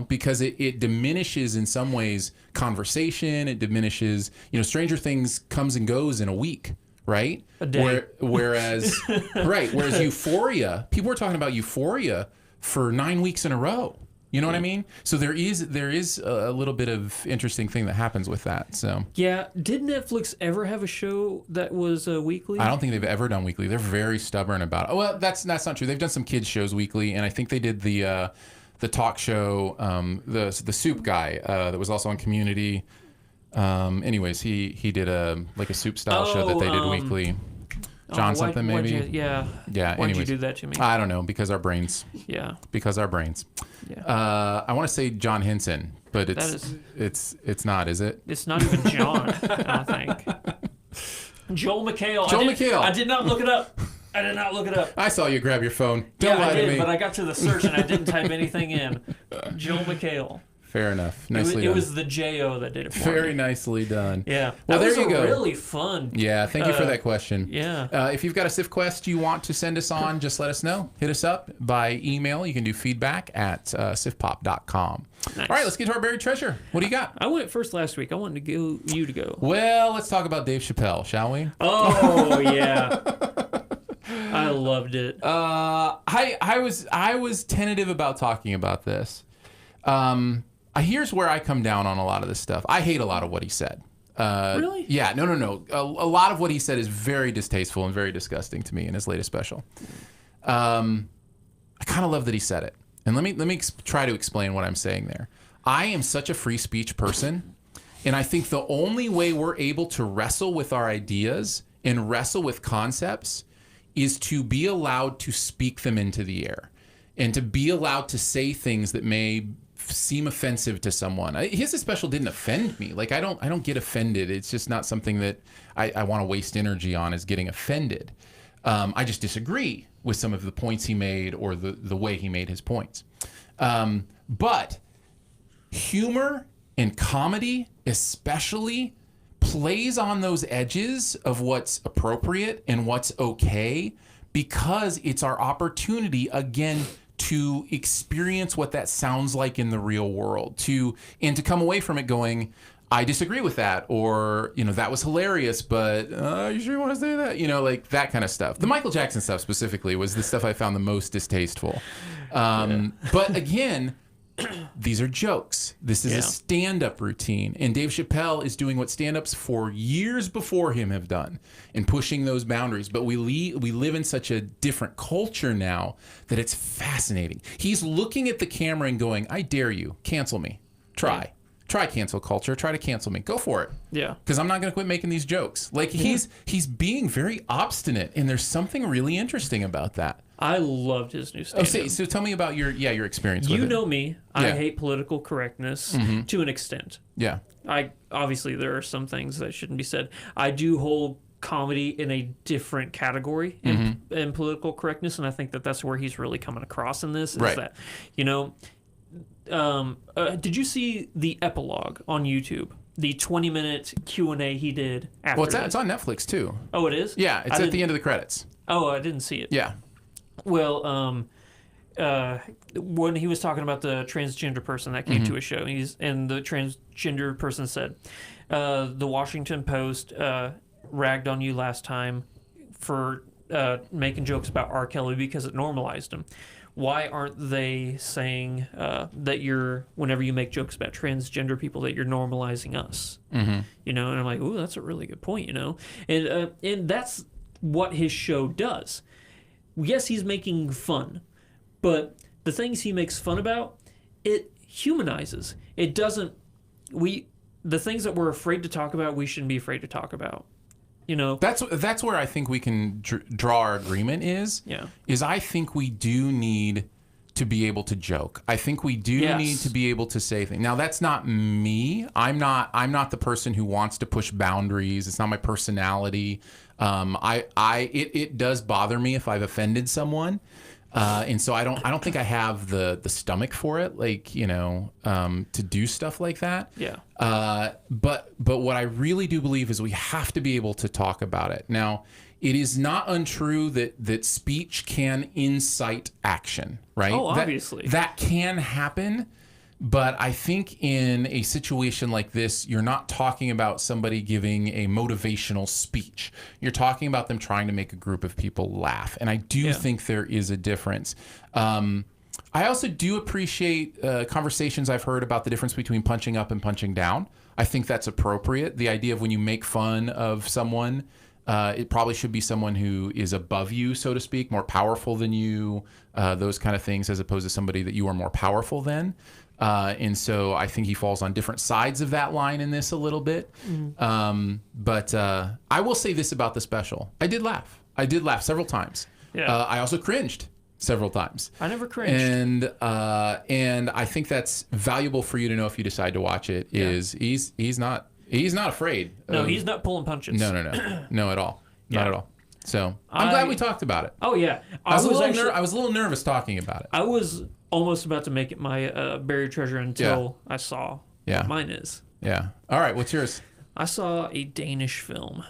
because it diminishes in some ways conversation. It diminishes, Stranger Things comes and goes in a week, right? A day. Whereas Euphoria, people were talking about Euphoria for 9 weeks in a row. You know what I mean? So there is a little bit of interesting thing that happens with that. So yeah, did Netflix ever have a show that was weekly? I don't think they've ever done weekly. They're very stubborn about it. Oh, well, that's not true. They've done some kids shows weekly, and I think they did the talk show, the Soup guy that was also on Community. Anyways, he did a Soup style show that they did weekly. John something maybe. Yeah. Why'd you do that to me? I don't know, because our brains. Yeah. Because our brains. Yeah. I want to say John Henson, but it's not, is it? It's not even John, I think. Joel McHale. McHale. I did not look it up. I saw you grab your phone. Don't lie to me. But I got to the search and I didn't type anything in. Joel McHale. Fair enough. Nicely done. It was the J.O. that did it for me. Very nicely done. Yeah. Well, that there you go. Really fun. Yeah, thank you for that question. Yeah. If you've got a Sift quest you want to send us on, just let us know. Hit us up by email. You can do feedback at siftpop.com. Nice. All right, let's get to our buried treasure. What do you got? I went first last week. I wanted you to go. Well, let's talk about Dave Chappelle, shall we? Oh, yeah. I loved it. I was tentative about talking about this. Here's where I come down on a lot of this stuff. I hate a lot of what he said. Really? Yeah, no. A lot of what he said is very distasteful and very disgusting to me in his latest special. I kind of love that he said it. And let me try to explain what I'm saying there. I am such a free speech person, and I think the only way we're able to wrestle with our ideas and wrestle with concepts is to be allowed to speak them into the air and to be allowed to say things that may seem offensive to someone. His special didn't offend me. Like I don't get offended. It's just not something that I want to waste energy on, is getting offended. I just disagree with some of the points he made or the way he made his points. But humor and comedy especially plays on those edges of what's appropriate and what's okay, because it's our opportunity again to experience what that sounds like in the real world, and to come away from it going, I disagree with that, or that was hilarious, but you sure you want to say that? Like that kind of stuff. The Michael Jackson stuff specifically was the stuff I found the most distasteful. But again, these are jokes. This is a stand-up routine, and Dave Chappelle is doing what stand-ups for years before him have done and pushing those boundaries. But we live in such a different culture now that it's fascinating. He's looking at the camera and going, I dare you, cancel me. Try cancel culture. Try to cancel me. Go for it. Yeah. Because I'm not going to quit making these jokes. Like he's being very obstinate, and there's something really interesting about that. I loved his new stand-up. So tell me about your experience with it. You know me. I hate political correctness to an extent. Yeah. Obviously there are some things that shouldn't be said. I do hold comedy in a different category in political correctness, and I think that that's where he's really coming across in this. Is right. That, did you see the epilogue on YouTube the 20-minute Q&A he did after. Well, it's on Netflix too. Oh, it is? Yeah, it's at the end of the credits. Oh, I didn't see it. Yeah. Well, when he was talking about the transgender person that came to his show, and the transgender person said, the Washington Post ragged on you last time for making jokes about R. Kelly because it normalized him. Why aren't they saying that whenever you make jokes about transgender people, that you're normalizing us? You know, and I'm like, ooh, that's a really good point, you know? And that's what his show does. Yes, he's making fun, but the things he makes fun about, it humanizes. It doesn't, the things that we're afraid to talk about, we shouldn't be afraid to talk about. You know, that's where I think we can draw our agreement is I think we do need to be able to joke. I think we do need to be able to say things. Now that's not me. I'm not the person who wants to push boundaries. It's not my personality. It does bother me if I've offended someone. And so I don't think I have the stomach for it, like, you know, to do stuff like that. Yeah. But what I really do believe is we have to be able to talk about it. Now, it is not untrue that speech can incite action, right? Oh, obviously. That can happen. But I think in a situation like this, you're not talking about somebody giving a motivational speech. You're talking about them trying to make a group of people laugh. And I do think there is a difference. I also do appreciate conversations I've heard about the difference between punching up and punching down. I think that's appropriate. The idea of when you make fun of someone, it probably should be someone who is above you, so to speak, more powerful than you, those kind of things, as opposed to somebody that you are more powerful than. And so I think he falls on different sides of that line in this a little bit. But I will say this about the special. I did laugh. Several times. Yeah. I also cringed several times. I never cringed. And I think that's valuable for you to know if you decide to watch it, is he's not afraid. No, he's not pulling punches. No, at all. Not at all. So I'm glad we talked about it. Oh, yeah. I was a little nervous talking about it. I was almost about to make it my buried treasure until I saw what mine is. Yeah. All right. What's yours? I saw a Danish film.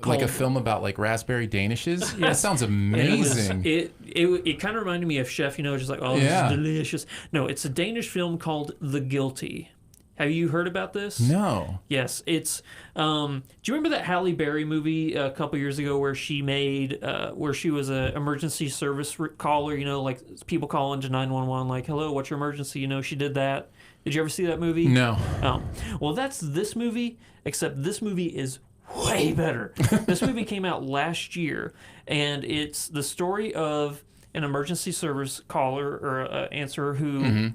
Like a film about like raspberry danishes? That sounds amazing. It kind of reminded me of Chef, you know, just like, oh, this is delicious. No, it's a Danish film called The Guilty. Have you heard about this? No. Yes, it's. Do you remember that Halle Berry movie a couple years ago where she made, where she was an emergency service caller? You know, like people call into 911, like, "Hello, what's your emergency?" You know, she did that. Did you ever see that movie? No. Oh, well, that's this movie. Except this movie is way better. This movie came out last year, and it's the story of an emergency service caller or answerer who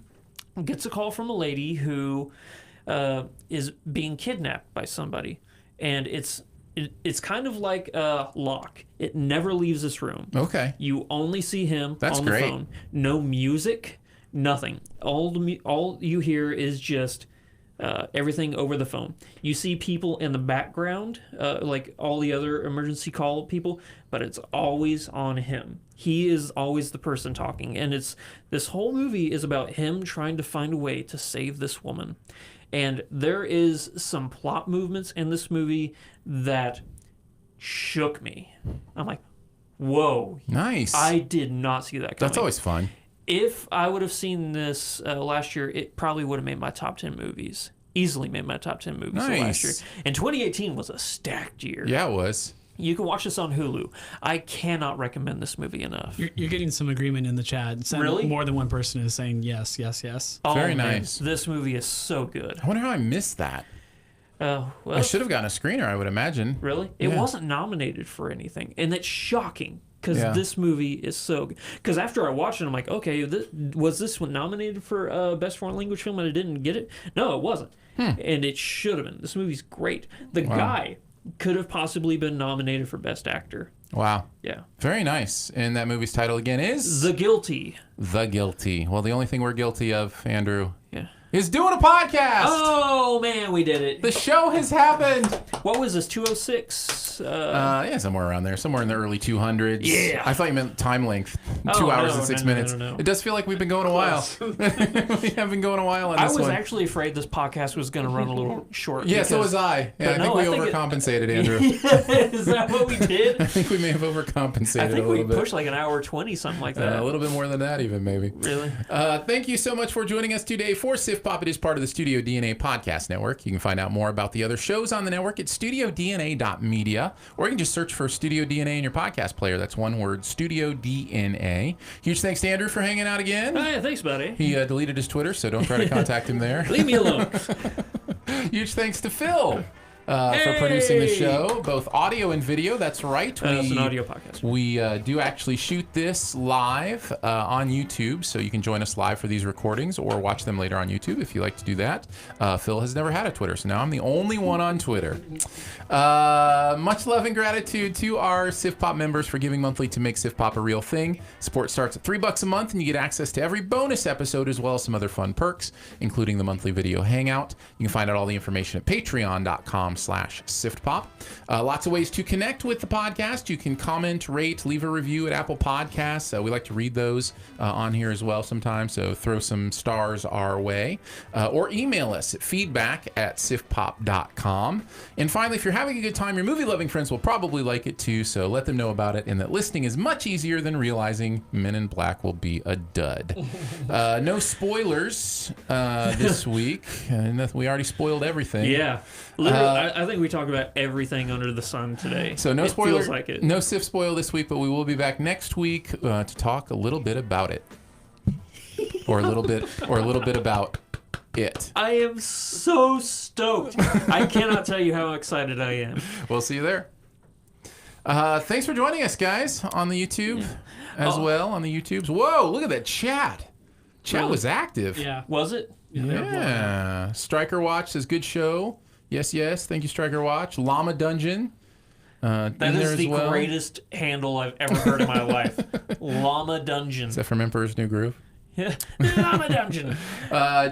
gets a call from a lady who is being kidnapped by somebody, and it's kind of like Locke. It never leaves this room. Okay. You only see him That's on the great. phone. No music, nothing. All you hear is just everything over the phone. You see people in the background, like all the other emergency call people, but it's always on him. He is always the person talking, and this whole movie is about him trying to find a way to save this woman. And there is some plot movements in this movie that shook me. I'm like, whoa. Nice. I did not see that coming. That's always fun. If I would have seen this last year, it probably would have made my top 10 movies. Easily made my top 10 movies last year. And 2018 was a stacked year. Yeah, it was. You can watch this on Hulu. I cannot recommend this movie enough. You're getting some agreement in the chat. Really? More than one person is saying yes, yes, yes. Oh, Very man, nice. this movie is so good. I wonder how I missed that. Well, I should have gotten a screener, I would imagine. Really? It Yeah. wasn't nominated for anything. And that's shocking because Yeah. this movie is so good. Because after I watched it, I'm like, okay, was this one nominated for Best Foreign Language Film and I didn't get it? No, it wasn't. And it should have been. This movie's great. The guy could have possibly been nominated for Best Actor. Wow. Yeah. Very nice. And that movie's title again is? The Guilty. The Guilty. Well, the only thing we're guilty of, Andrew, Yeah. is doing a podcast. Oh man, we did it. The show has happened. What was this? 206. Yeah, somewhere around there, somewhere in the early 200s. Yeah. I thought you meant time length. Oh, 2 hours no, and 6 no, no, minutes. no, no. It does feel like we've been going a while. We have been going a while on I this was one. actually afraid this podcast was going to run a little short. Yeah, so was I. Yeah, I think we overcompensated, Andrew. Is that what we did? I think we may have overcompensated I think a we little bit. pushed like an hour 20, something like that. A little bit more than that, even maybe. Really? Thank you so much for joining us today for SiftPop. It is part of the Studio DNA podcast network. You can find out more about the other shows on the network at studiodna.media, or you can just search for Studio DNA in your podcast player. That's one word, Studio DNA. Huge thanks to Andrew for hanging out again. Oh, yeah, thanks, buddy. He deleted his Twitter, so don't try to contact him there. Leave me alone. Huge thanks to Phil. For producing the show, both audio and video. That's right. It's an audio podcast. We do actually shoot this live on YouTube, so you can join us live for these recordings or watch them later on YouTube if you like to do that. Phil has never had a Twitter, so now I'm the only one on Twitter. Much love and gratitude to our SiftPop members for giving monthly to make SiftPop a real thing. Support starts at $3 a month, and you get access to every bonus episode as well as some other fun perks, including the monthly video hangout. You can find out all the information at patreon.com/SiftPop. Lots of ways to connect with the podcast. You can comment, rate, leave a review at Apple Podcasts. We like to read those on here as well sometimes, so throw some stars our way. Or email us at feedback@siftpop.com. And finally, if you're having a good time, your movie-loving friends will probably like it too, so let them know about it, and that listening is much easier than realizing Men in Black will be a dud. No spoilers this week. We already spoiled everything. Yeah. Literally, I think we talked about everything under the sun today. So no spoiler, feels like it. no Sif spoil this week, but we will be back next week to talk a little bit about it, or a little bit about it. I am so stoked. I cannot tell you how excited I am. We'll see you there. Thanks for joining us, guys, on the YouTube as well, on the YouTubes. Whoa, look at that chat. Chat was active. Yeah. Was it? Yeah. Striker Watch says, good show. Yes, yes. Thank you, Striker Watch. Llama Dungeon. That is the greatest handle I've ever heard in my life. Llama Dungeon. Is that from Emperor's New Groove? Yeah. Llama Dungeon.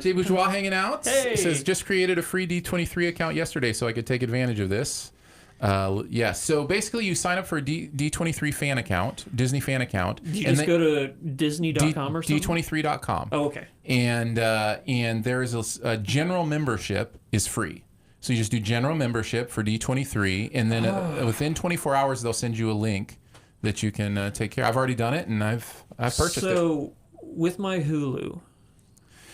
Jay Bourgeois hanging out. Hey. Says, just created a free D23 account yesterday so I could take advantage of this. Yeah, so basically you sign up for a D23 fan account, Disney fan account. You just go to Disney.com or something? D23.com. Oh, okay. And there is a general membership is free. So you just do general membership for D23, and then within 24 hours they'll send you a link that you can take care of. I've already done it, and I've purchased it. So with my Hulu.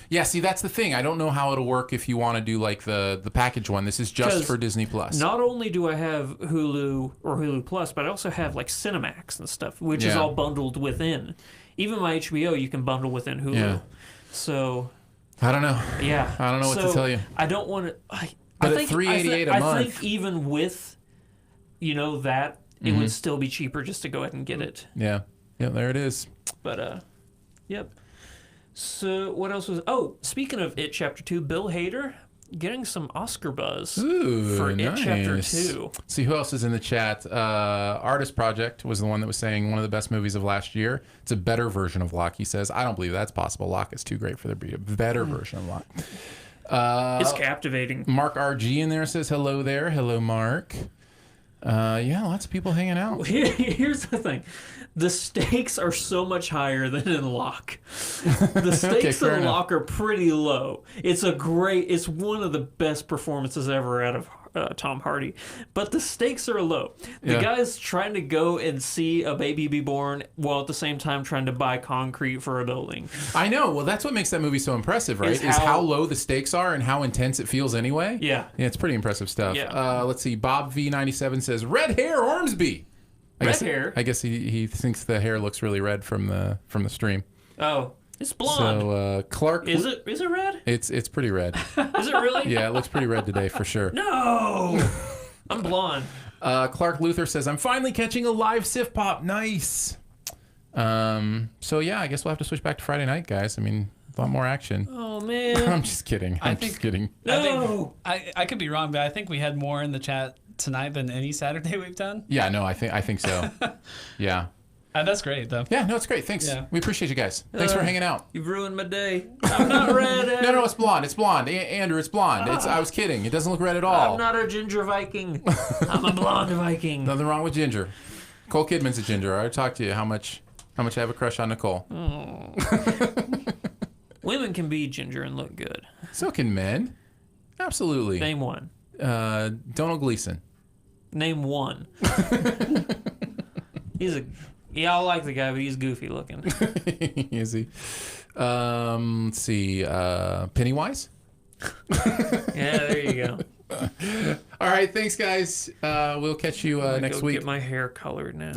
Yeah, see, that's the thing. I don't know how it'll work if you want to do like the package one. This is just for Disney Plus. Not only do I have Hulu or Hulu Plus, but I also have like Cinemax and stuff, which is all bundled within. Even my HBO, you can bundle within Hulu. Yeah. So I don't know. Yeah. I don't know what to tell you. I don't want to. But at $388 a month, I think even with, that, it would still be cheaper just to go ahead and get it. Yeah. Yeah, there it is. But, yep. So what else was... Oh, speaking of It Chapter 2, Bill Hader getting some Oscar buzz for nice. It Chapter 2. See who else is in the chat. Artist Project was the one that was saying one of the best movies of last year. It's a better version of Locke, he says. I don't believe that's possible. Locke is too great for there to be a better version of Locke. It's captivating. Mark RG in there says hello there. Hello, Mark. Yeah, lots of people hanging out. Here's the thing. The stakes are so much higher than in Locke. The stakes in Locke are pretty low. It's one of the best performances ever out of Tom Hardy. But the stakes are low. The guy's trying to go and see a baby be born while at the same time trying to buy concrete for a building. I know. Well, that's what makes that movie so impressive, right? Is how low the stakes are and how intense it feels anyway. Yeah. Yeah, it's pretty impressive stuff. Yeah. Let's see. Bob V97 says, red hair Ormsby. I guess he thinks the hair looks really red from the stream. Oh, it's blonde. So Clark, is it red? It's pretty red. Is it really? Yeah, it looks pretty red today for sure. No, I'm blonde. Clark Luther says, I'm finally catching a live SiftPop. Nice. So yeah, I guess we'll have to switch back to Friday night, guys. I mean, a lot more action. Oh man. I'm just kidding. I'm just kidding. No. I could be wrong, but I think we had more in the chat tonight than any Saturday we've done. Yeah, no, I think so. Yeah. That's great, though. Yeah, no, it's great. Thanks. Yeah. We appreciate you guys. Thanks for hanging out. You've ruined my day. I'm not red. No, it's blonde. It's blonde. Andrew, it's blonde. I was kidding. It doesn't look red at all. I'm not a ginger Viking. I'm a blonde Viking. Nothing wrong with ginger. Cole Kidman's a ginger. I already talked to you how much I have a crush on Nicole. Oh. Women can be ginger and look good. So can men. Absolutely. Name one. Donald Gleason. Name one. I like the guy, but he's goofy looking. Is he? Let's see. Pennywise? Yeah, there you go. All right. Thanks, guys. We'll catch you next week. Get my hair colored now.